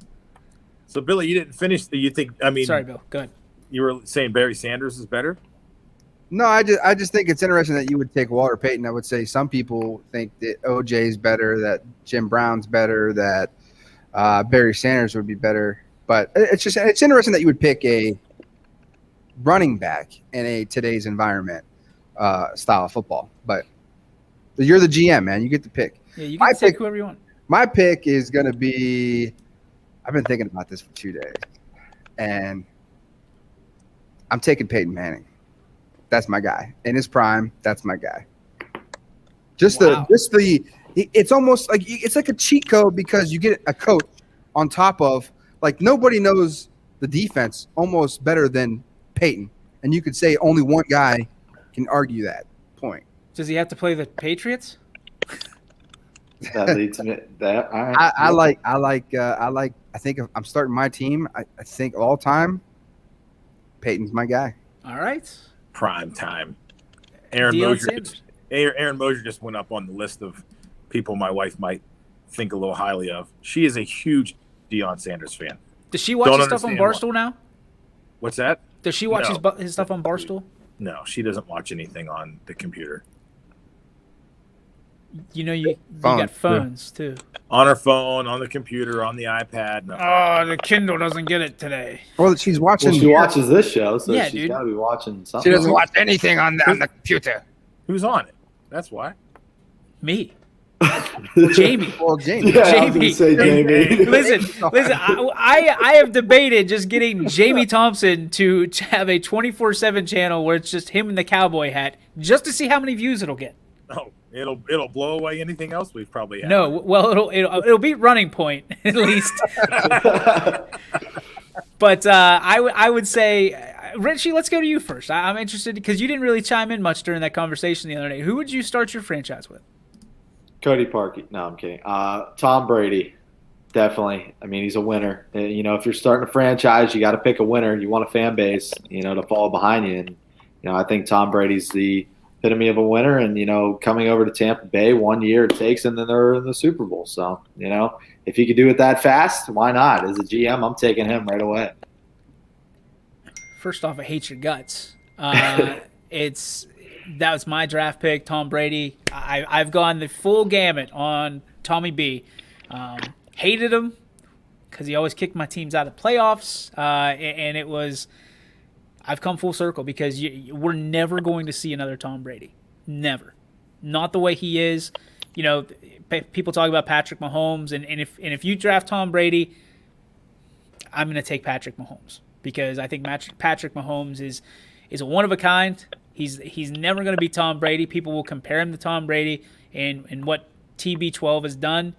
So, Billy, you didn't finish. Sorry, Bill. Go ahead. You were saying Barry Sanders is better? No, I just think it's interesting that you would take Walter Payton. I would say some people think that OJ's better, that Jim Brown's better, that Barry Sanders would be better. But it's interesting that you would pick a running back in today's environment style of football. But you're the GM, man. You get to pick. Yeah, you can pick whoever you want. My pick is going to be – I've been thinking about this for 2 days. And I'm taking Peyton Manning. That's my guy. In his prime, that's my guy. It's almost like it's like a cheat code because you get a coach on top of like nobody knows the defense almost better than Peyton. And you could say only one guy can argue that point. Does he have to play the Patriots? That leads me that. All right. I think if I'm starting my team, I think all time, Peyton's my guy. All right. Prime time. Aaron Mosier just went up on the list of people my wife might think a little highly of. She is a huge Deion Sanders fan. Does she watch his stuff on Barstool now? What's that? Does she watch his stuff on Barstool? No, she doesn't watch anything on the computer. You got phones too. On her phone, on the computer, on the iPad. No. Oh, the Kindle doesn't get it today. Well, she's watching. She watches this show, so Yeah, she's dude. got to be watching something. She doesn't watch anything on the computer. Who's on it? That's why. Me. Jamie. Well, Jamie. Yeah, I was gonna say Jamie. Listen. I have debated just getting Jamie Thompson to have a 24/7 channel where it's just him in the cowboy hat, just to see how many views it'll get. Oh, it'll blow away anything else we've probably had. No, well, it'll beat Running Point at least. But I would say, Richie, let's go to you first. I'm interested because you didn't really chime in much during that conversation the other day. Who would you start your franchise with? Cody Parkey. No, I'm kidding. Tom Brady, definitely. I mean, he's a winner. If you're starting a franchise, you got to pick a winner. You want a fan base, to follow behind you. And I think Tom Brady's the epitome of a winner. And coming over to Tampa Bay, 1 year it takes, and then they're in the Super Bowl. So if he could do it that fast, why not? As a GM, I'm taking him right away. First off, I hate your guts. That was my draft pick, Tom Brady. I've gone the full gamut on Tommy B. Hated him because he always kicked my teams out of playoffs, and it was. I've come full circle because we're never going to see another Tom Brady. Never, not the way he is. People talk about Patrick Mahomes, and if you draft Tom Brady, I'm going to take Patrick Mahomes because I think Patrick Mahomes is a one of a kind. He's never going to be Tom Brady. People will compare him to Tom Brady and what TB12 has done,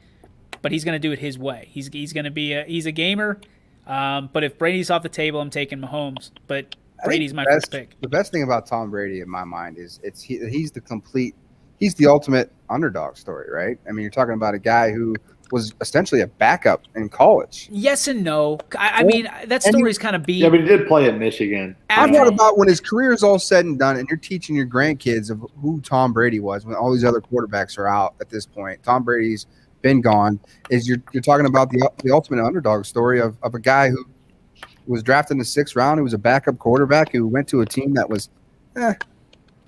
but he's going to do it his way. He's going to be he's a gamer. But if Brady's off the table, I'm taking Mahomes. But Brady's my first pick. The best thing about Tom Brady in my mind is he's the ultimate underdog story, right? I mean, you're talking about a guy who was essentially a backup in college. Yes and no. I mean, that story's kind of beat. Yeah, but he did play at Michigan. I'm talking about when his career is all said and done and you're teaching your grandkids of who Tom Brady was when all these other quarterbacks are out at this point. Tom Brady's been gone, is you're talking about the ultimate underdog story of a guy who was drafted in the 6th round, who was a backup quarterback, who went to a team that was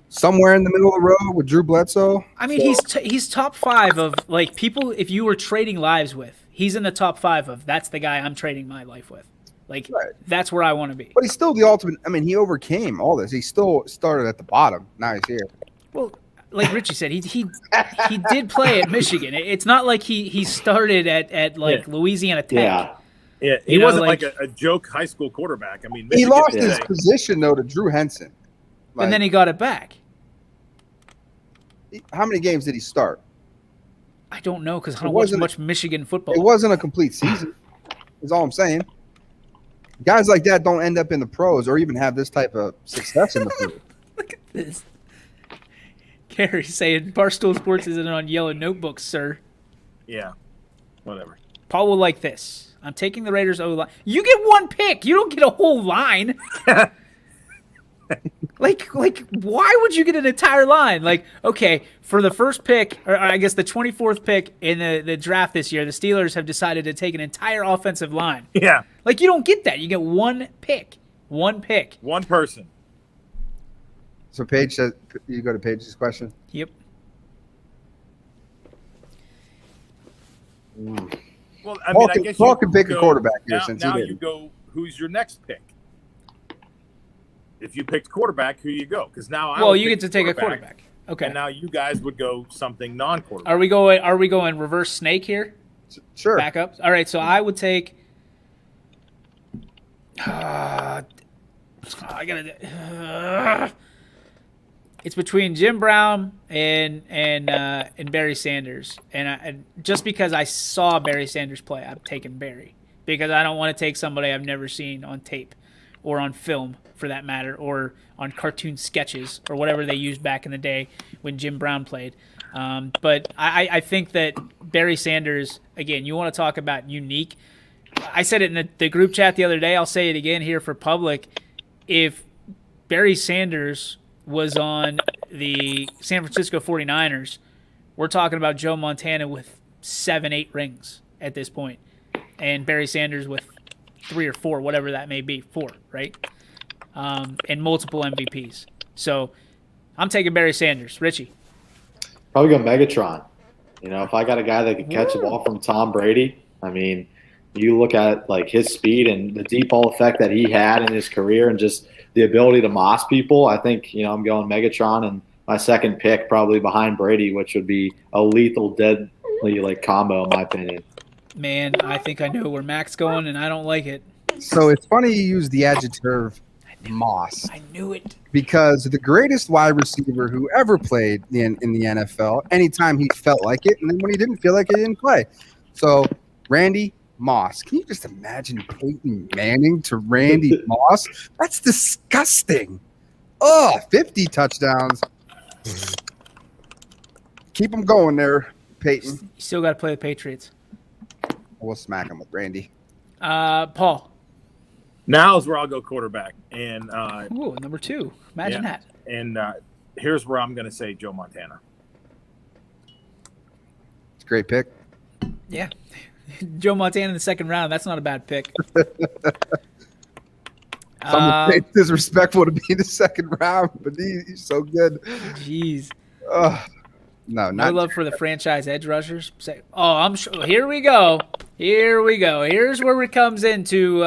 somewhere in the middle of the road with Drew Bledsoe. I mean, he's top 5 of like people. If you were trading lives with, he's in the top 5 of that's the guy I'm trading my life with. Like that's where I want to be. But he's still the ultimate. I mean, he overcame all this. He still started at the bottom. Now he's here. Well, like Richie said, he did play at Michigan. It's not like he started at Louisiana Tech. Yeah, he wasn't like a joke high school quarterback. I mean, he lost his position though to Drew Henson, and then he got it back. How many games did he start? I don't know because I don't watch much Michigan football. It wasn't a complete season. Is all I'm saying. Guys like that don't end up in the pros or even have this type of success in the pros. Look at this. Gary saying Barstool Sports isn't on yellow notebooks, sir. Yeah, whatever. Paul will like this. I'm taking the Raiders O-line. You get 1 pick. You don't get a whole line. Like, why would you get an entire line? Like, okay, for the first pick, or I guess the 24th pick in the draft this year, the Steelers have decided to take an entire offensive line. Yeah. Like, you don't get that. You get 1 pick. 1 pick. 1 person. So Paige said, you go to Paige's question? Yep. Well, I mean, I guess Paul can pick a quarterback here now you go, who's your next pick? If you picked quarterback, who you go? Because now you get to take a quarterback. Okay. And now you guys would go something non-quarterback. Are we going reverse snake here? Sure. Back up. All right, so I would take it's between Jim Brown and Barry Sanders, and just because I saw Barry Sanders play, I'm taking Barry because I don't want to take somebody I've never seen on tape or on film, for that matter, or on cartoon sketches or whatever they used back in the day when Jim Brown played. But I think that Barry Sanders, again, you want to talk about unique. I said it in the group chat the other day. I'll say it again here for public. If Barry Sanders was on the San Francisco 49ers, we're talking about Joe Montana with 7-8 rings at this point, and Barry Sanders with 3 or 4, whatever that may be, 4, right? And multiple MVPs. So I'm taking Barry Sanders. Richie? Probably go Megatron. You know, if I got a guy that could catch a ball from Tom Brady, I mean, you look at like his speed and the deep ball effect that he had in his career and just the ability to moss people, I think, I'm going Megatron and my second pick probably behind Brady, which would be a lethal, deadly combo in my opinion. Man, I think I know where Mac's going, and I don't like it. So it's funny you use the adjective moss. I knew it. Because the greatest wide receiver who ever played in the NFL, anytime he felt like it, and then when he didn't feel like it, he didn't play. So Randy Moss. Can you just imagine Peyton Manning to Randy Moss? That's disgusting. 50 touchdowns. Keep them going there, Peyton. You still got to play the Patriots. We'll smack him with Randy. Paul. Now is where I'll go quarterback. And number 2. Imagine that. And here's where I'm going to say Joe Montana. It's a great pick. Yeah. Joe Montana in the 2nd round. That's not a bad pick. Some would say disrespectful to be in the 2nd round, but he's so good. Jeez. No love for the franchise edge rushers. I'm sure. Here we go. Here's where it comes into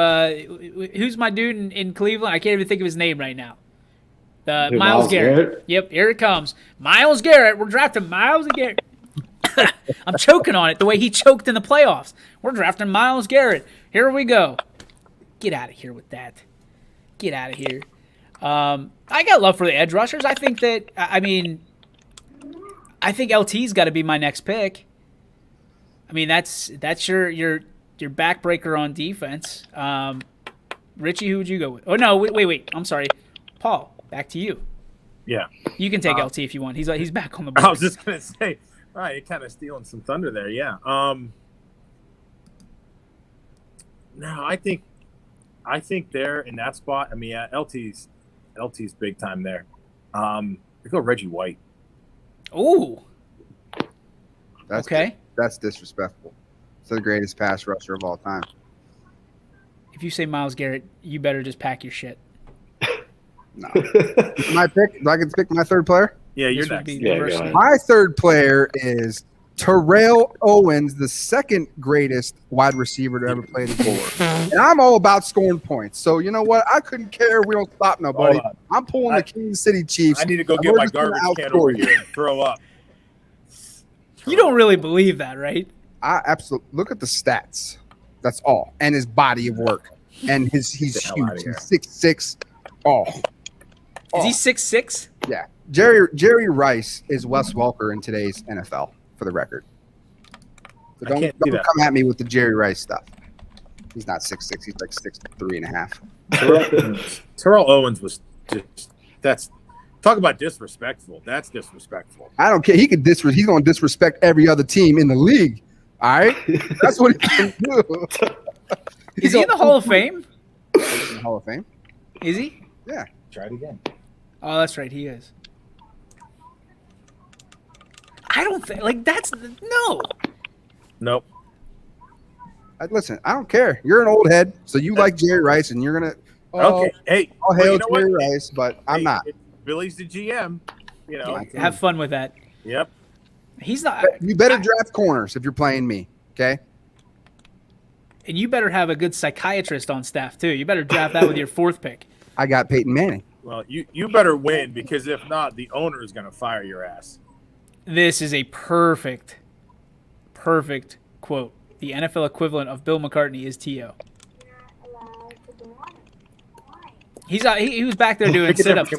who's my dude in Cleveland? I can't even think of his name right now. Myles Garrett. Yep, here it comes. Myles Garrett. We're drafting Myles Garrett. I'm choking on it the way he choked in the playoffs. We're drafting Myles Garrett. Here we go. Get out of here with that. Get out of here. I got love for the edge rushers. I think that, I think LT's got to be my next pick. I mean, that's your backbreaker on defense. Richie, who would you go with? Oh, no, wait. I'm sorry. Paul, back to you. Yeah. You can take LT if you want. He's back on the board. I was just going to say, all right, you're kind of stealing some thunder there, yeah. No, I think there in that spot, LT's big time there. I go Reggie White. Ooh. That's disrespectful. It's the greatest pass rusher of all time. If you say Myles Garrett, you better just pack your shit. No. My pick. Do I get to pick my third player? Yeah, you're next. My third player is Terrell Owens, the second greatest wide receiver to ever play the board. And I'm all about scoring points. So you know what? I couldn't care if we don't stop nobody. I'm pulling the Kansas City Chiefs. I need to go get my garbage can over here and throw up. You don't really believe that, right? I absolutely look at the stats. That's all. And his body of work. And he's huge. He's 6'6". Is he 6'6"? Yeah. Jerry Rice is Wes Welker in today's NFL, for the record. So don't come at me with the Jerry Rice stuff. He's not 6'6". He's like 6'3" and a half. Terrell Owens was just talk about disrespectful. That's disrespectful. I don't care. He's going to disrespect every other team in the league. All right? That's what he can do. Is he in the Hall of Fame? He's in the Hall of Fame. Is he? Yeah. Try it again. Oh, that's right. He is. I don't think that's no. Nope. Listen, I don't care. You're an old head, so you like Jerry Rice, and you're gonna. Okay. Hey. I'll hail Jerry Rice, but I'm not. Billy's the GM. You know. Have fun with that. Yep. He's not. You better draft corners if you're playing me. Okay. And you better have a good psychiatrist on staff too. You better draft that with your fourth pick. I got Peyton Manning. Well, you better win, because if not, the owner is going to fire your ass. This is a perfect quote. The NFL equivalent of Bill McCartney is T.O. He was back there doing sit-ups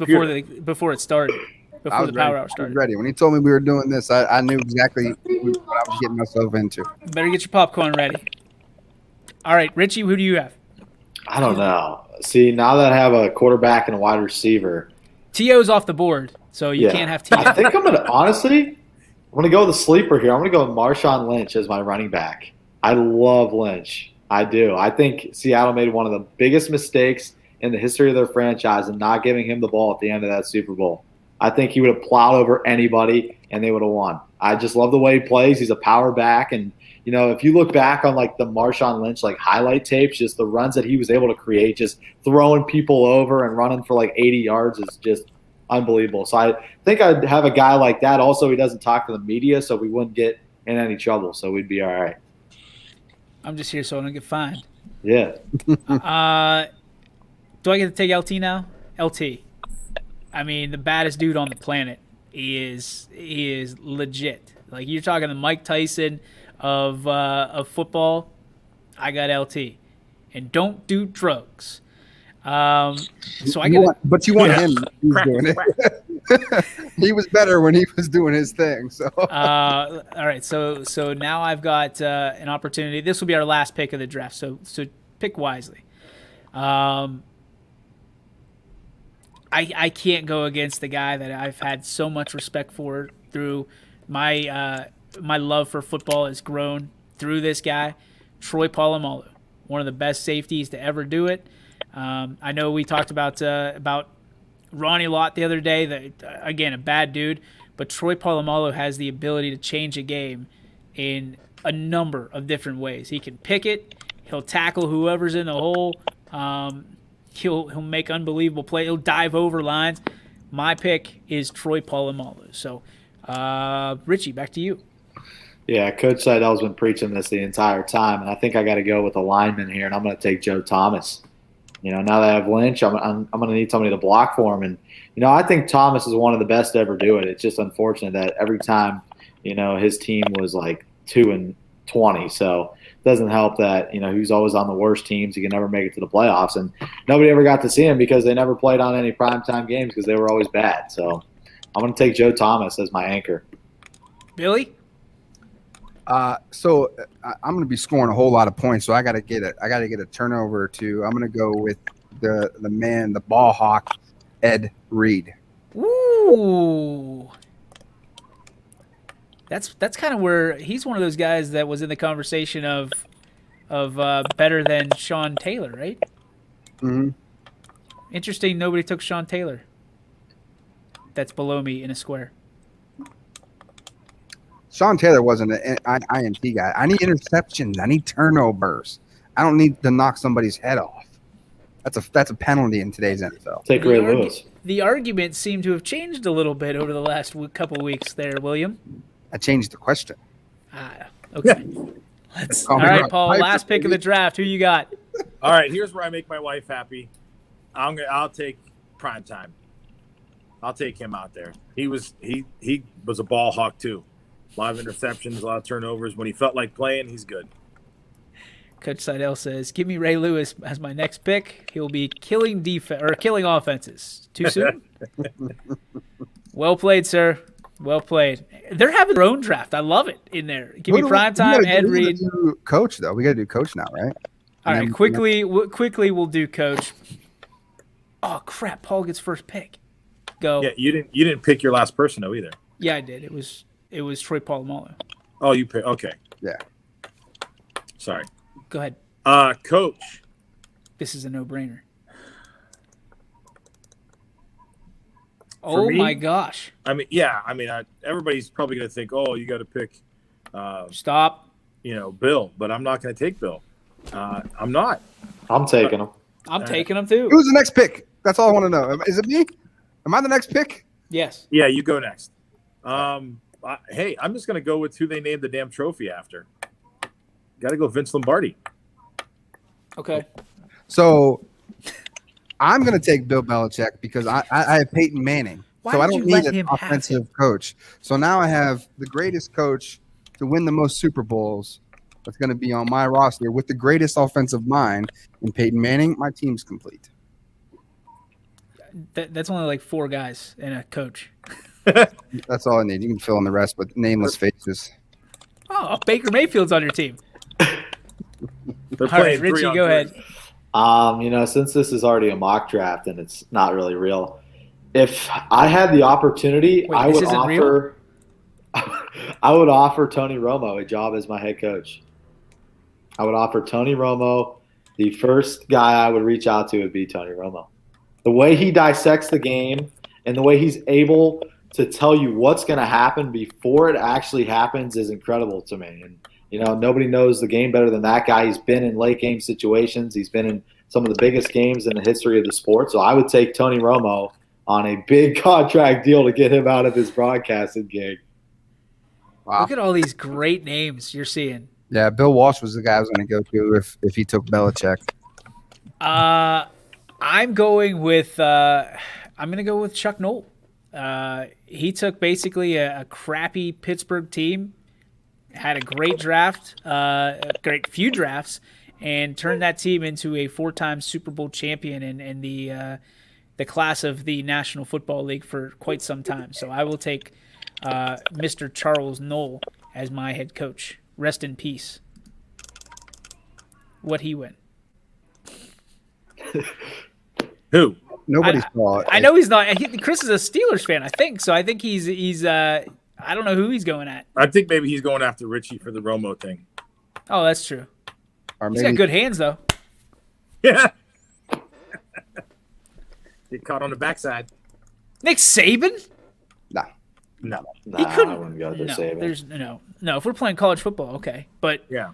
before it started, before the Power Hour started. I was ready. When he told me we were doing this, I knew exactly what I was getting myself into. Better get your popcorn ready. All right, Richie, who do you have? I don't know. See, now that I have a quarterback and a wide receiver, T.O.'s off the board, so you can't have T.O. I think I'm gonna go with a sleeper here. I'm gonna go with Marshawn Lynch as my running back. I love Lynch. I do. I think Seattle made one of the biggest mistakes in the history of their franchise in not giving him the ball at the end of that Super Bowl. I think he would have plowed over anybody and they would have won. I just love the way he plays. He's a power back, and you know, if you look back on like the Marshawn Lynch like highlight tapes, just the runs that he was able to create, just throwing people over and running for like 80 yards is just unbelievable. So I think I'd have a guy like that. Also, he doesn't talk to the media, so we wouldn't get in any trouble. So we'd be all right. I'm just here so I don't get fined. Yeah. Do I get to take LT now? LT. I mean, the baddest dude on the planet. He is legit. Like, you're talking to Mike Tyson of football. I got LT, and don't do drugs. So I got. But you want him. He's doing it. He was better when he was doing his thing. So. All right. So now I've got an opportunity. This will be our last pick of the draft. So pick wisely. I can't go against the guy that I've had so much respect for through my love for football has grown through this guy, Troy Polamalu, one of the best safeties to ever do it. I know we talked about Ronnie Lott the other day. That again, a bad dude, but Troy Polamalu has the ability to change a game in a number of different ways. He can pick it. He'll tackle whoever's in the hole. He'll make unbelievable plays. He'll dive over lines. My pick is Troy Polamalu. So, Richie, back to you. Yeah, Coach Seidel's been preaching this the entire time, and I think I got to go with a lineman here, and I'm going to take Joe Thomas. You know, now that I have Lynch, I'm going to need somebody to block for him. And, you know, I think Thomas is one of the best to ever do it. It's just unfortunate that every time, you know, his team was like 2-20. So it doesn't help that, you know, he was always on the worst teams. He could never make it to the playoffs. And nobody ever got to see him because they never played on any primetime games because they were always bad. So I'm going to take Joe Thomas as my anchor. Billy? So I'm going to be scoring a whole lot of points. So I got to get a turnover to. I'm going to go with the man, the ball hawk, Ed Reed. Ooh, that's kind of where he's one of those guys that was in the conversation of better than Sean Taylor, right? Mm-hmm. Interesting. Nobody took Sean Taylor. That's below me in a square. Sean Taylor wasn't an INT guy. I need interceptions. I need turnovers. I don't need to knock somebody's head off. That's a penalty in today's NFL. Take Ray Lewis. The arguments seem to have changed a little bit over the last couple weeks there, William. I changed the question. Okay. All right, Paul, last pick of the draft. Who you got? All right, here's where I make my wife happy. I'll take Primetime. I'll take him out there. He was a ball hawk too. A lot of interceptions, a lot of turnovers. When he felt like playing, he's good. Coach Seidel says, "Give me Ray Lewis as my next pick. He'll be killing offenses. Too soon." Well played, sir. Well played. They're having their own draft. I love it in there. Give me Primetime, Ed Reed. Coach, though. We got to do coach now, right? All right, quickly we'll do coach. Oh crap! Paul gets first pick. Go. Yeah, you didn't pick your last person though either. Yeah, I did. It was Troy Polamalu. Oh, you picked. Okay. Yeah. Sorry. Go ahead. Coach. This is a no-brainer. For me, my gosh. I mean, everybody's probably going to think, oh, you got to pick. Stop. Bill, but I'm not going to take Bill. I'm not. I'm taking him. I'm taking him too. Who's the next pick? That's all I want to know. Is it me? Am I the next pick? Yes. Yeah, you go next. Hey, I'm just going to go with who they named the damn trophy after. Got to go Vince Lombardi. Okay. So I'm going to take Bill Belichick because I have Peyton Manning. So I don't need an offensive coach. So now I have the greatest coach to win the most Super Bowls that's going to be on my roster with the greatest offensive mind in Peyton Manning. My team's complete. That's only like 4 guys and a coach. That's all I need. You can fill in the rest with nameless faces. Oh, Baker Mayfield's on your team. All right, Richie, go ahead. Since this is already a mock draft and it's not really real, if I had the opportunity, I would offer Tony Romo a job as my head coach. I would offer Tony Romo. The first guy I would reach out to would be Tony Romo. The way he dissects the game and the way he's able to tell you what's going to happen before it actually happens is incredible to me. And nobody knows the game better than that guy. He's been in late game situations. He's been in some of the biggest games in the history of the sport. So I would take Tony Romo on a big contract deal to get him out of his broadcasting gig. Wow. Look at all these great names you're seeing. Yeah, Bill Walsh was the guy I was going to go to if he took Belichick. I'm going with Chuck Noll. He took basically a crappy Pittsburgh team, had a great draft, a great few drafts, and turned that team into a 4-time Super Bowl champion in the class of the National Football League for quite some time. So I will take Mr. Charles Noll as my head coach. Rest in peace. What'd he win? Who? Nobody saw it. I know he's not. Chris is a Steelers fan, I think. So I think he's I don't know who he's going at. I think maybe he's going after Richie for the Romo thing. Oh, that's true. Or He's got good hands, though. Yeah. Get caught on the backside. Nick Saban? No. He couldn't. I wouldn't go to Saban. There's no. If we're playing college football, okay. But yeah,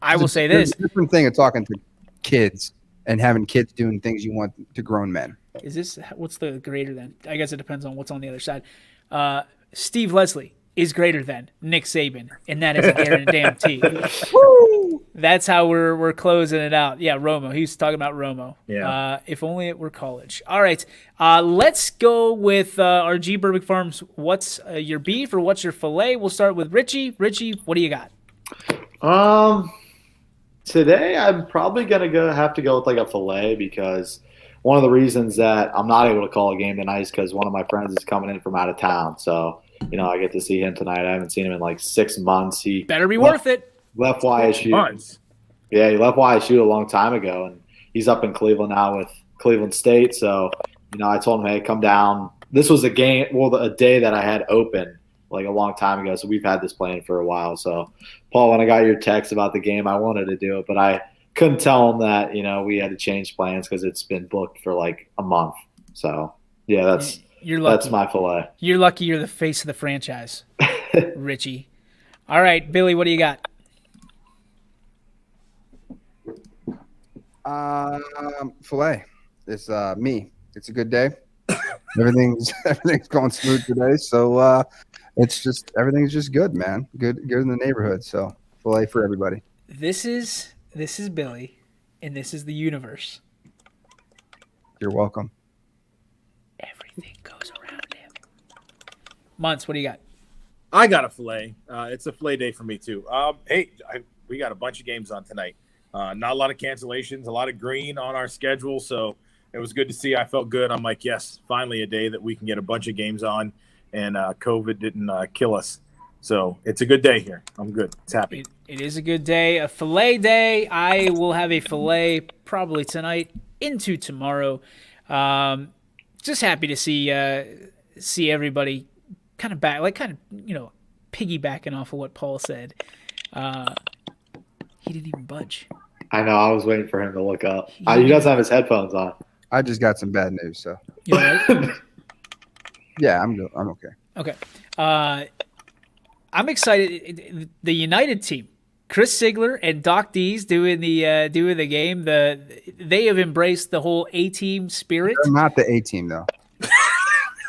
I will say There's this: a different thing of talking to kids and having kids doing things you want to grown men. is this what's the greater than? I guess it depends on what's on the other side. Steve Leslie is greater than Nick Saban, and that is a guarantee. Woo! That's how we're closing it out. Yeah, Romo. He was talking about Romo. Yeah. If only it were college. All right. Let's go with our G. Burbick Farms. What's your beef or what's your filet? We'll start with Richie. Richie, what do you got? Today I'm probably gonna have to go with like a filet because one of the reasons that I'm not able to call a game tonight is because one of my friends is coming in from out of town. So I get to see him tonight. I haven't seen him in like 6 months. He better be worth it. Left YSU. Yeah, he left YSU a long time ago, and he's up in Cleveland now with Cleveland State. So, I told him, hey, come down. This was a day that I had open like a long time ago. So we've had this plan for a while. So, Paul, when I got your text about the game, I wanted to do it, but I couldn't tell him that, we had to change plans because it's been booked for like a month. So, yeah, that's my filet. You're lucky you're the face of the franchise, Richie. All right, Billy, what do you got? Filet. It's me. It's a good day. Everything's going smooth today. So it's just everything's just good, man. Good in the neighborhood. So filet for everybody. This is Billy, and this is the universe. You're welcome. Everything goes around him. Months, what do you got? I got a filet. It's a filet day for me too. We got a bunch of games on tonight. Not a lot of cancellations, a lot of green on our schedule. So it was good to see. I felt good. I'm like, yes, finally a day that we can get a bunch of games on, and COVID didn't kill us. So it's a good day here. I'm good. It's happy. It is a good day, a filet day. I will have a filet probably tonight into tomorrow. Just happy to see everybody kind of back, piggybacking off of what Paul said. He didn't even budge. I know. I was waiting for him to look up. He doesn't have his headphones on. I just got some bad news. So you all right? Yeah, I'm good. I'm okay. Okay. I'm excited. The United team, Chris Sigler and Doc Dees doing the game. They have embraced the whole A-team spirit. They're not the A-team though.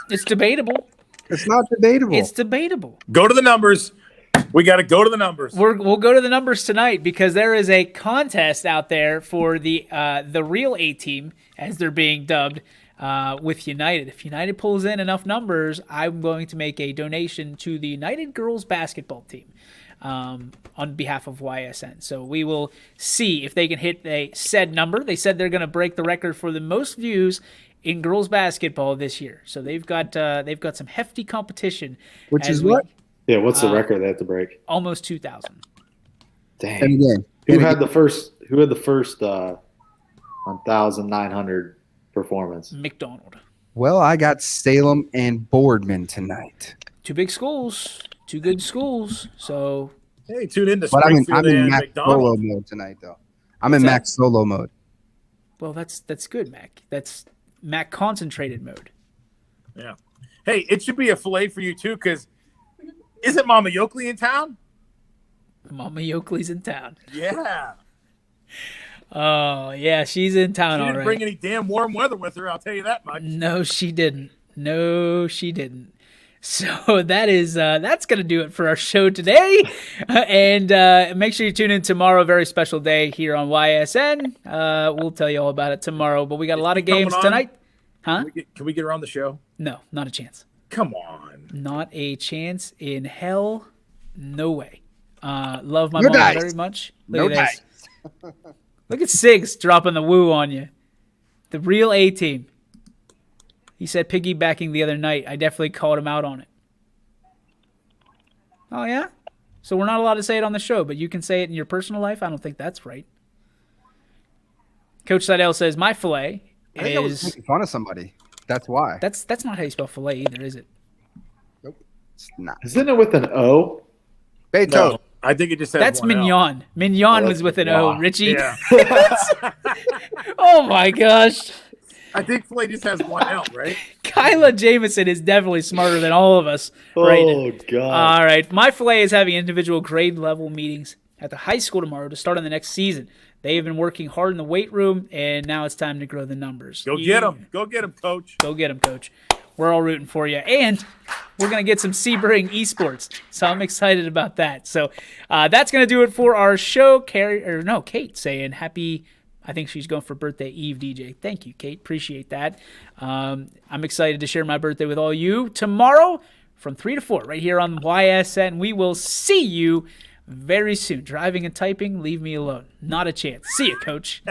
It's debatable. It's not debatable. It's debatable. Go to the numbers. We got to go to the numbers. We'll go to the numbers tonight because there is a contest out there for the real A-team, as they're being dubbed, with United. If United pulls in enough numbers, I'm going to make a donation to the United girls basketball team on behalf of YSN. So we will see if they can hit a said number. They said they're going to break the record for the most views in girls basketball this year. So they've got some hefty competition. Which is what? Yeah, what's the record they have to break? Almost 2,000. Dang. And again, Who had the first 1,900 performance? McDonald. Well, I got Salem and Boardman tonight. Two big schools, two good schools. So hey, tune in to But Springfield I'm in and Mac McDonald. solo mode tonight, though. I'm in Mac solo mode. Well, that's good, Mac. That's Mac concentrated mode. Yeah. Hey, it should be a filet for you too, because isn't Mama Yoakley in town? Mama Yoakley's in town. Yeah. Oh, yeah, she's in town She already. didn't bring any damn warm weather with her, I'll tell you that much. No, she didn't. So that's going to do it for our show today. And make sure you tune in tomorrow. Very special day here on YSN. We'll tell you all about it tomorrow. But we got a lot of games tonight. Huh? Can we get her on the show? No, not a chance. Come on. Not a chance in hell. No way. Love my mom very much. Look at this. Look at Sigs dropping the woo on you. The real A-team. He said piggybacking the other night. I definitely called him out on it. Oh, yeah? So we're not allowed to say it on the show, but you can say it in your personal life? I don't think that's right. Coach Seidel says, my filet I think I was making fun of somebody. That's why. That's not how you spell filet either, is it? Nope. It's not. Isn't it with an O? Beto. No, I think it just says That's one L. Mignon. Mignon was with an O, wow. Richie. Yeah. Oh, my gosh. I think filet just has one L, right? Kyla Jameson is definitely smarter than all of us right now. God. All right. My filet is having individual grade level meetings at the high school tomorrow to start on the next season. They have been working hard in the weight room, and now it's time to grow the numbers. Go get them. Go get them, Coach. Go get them, Coach. We're all rooting for you. And we're going to get some Sebring esports, so I'm excited about that. So that's going to do it for our show. Kate saying happy, I think she's going for birthday Eve, DJ. Thank you, Kate. Appreciate that. I'm excited to share my birthday with all you tomorrow from 3 to 4 right here on YSN. We will see you very soon. Driving and typing, leave me alone. Not a chance. See you, Coach.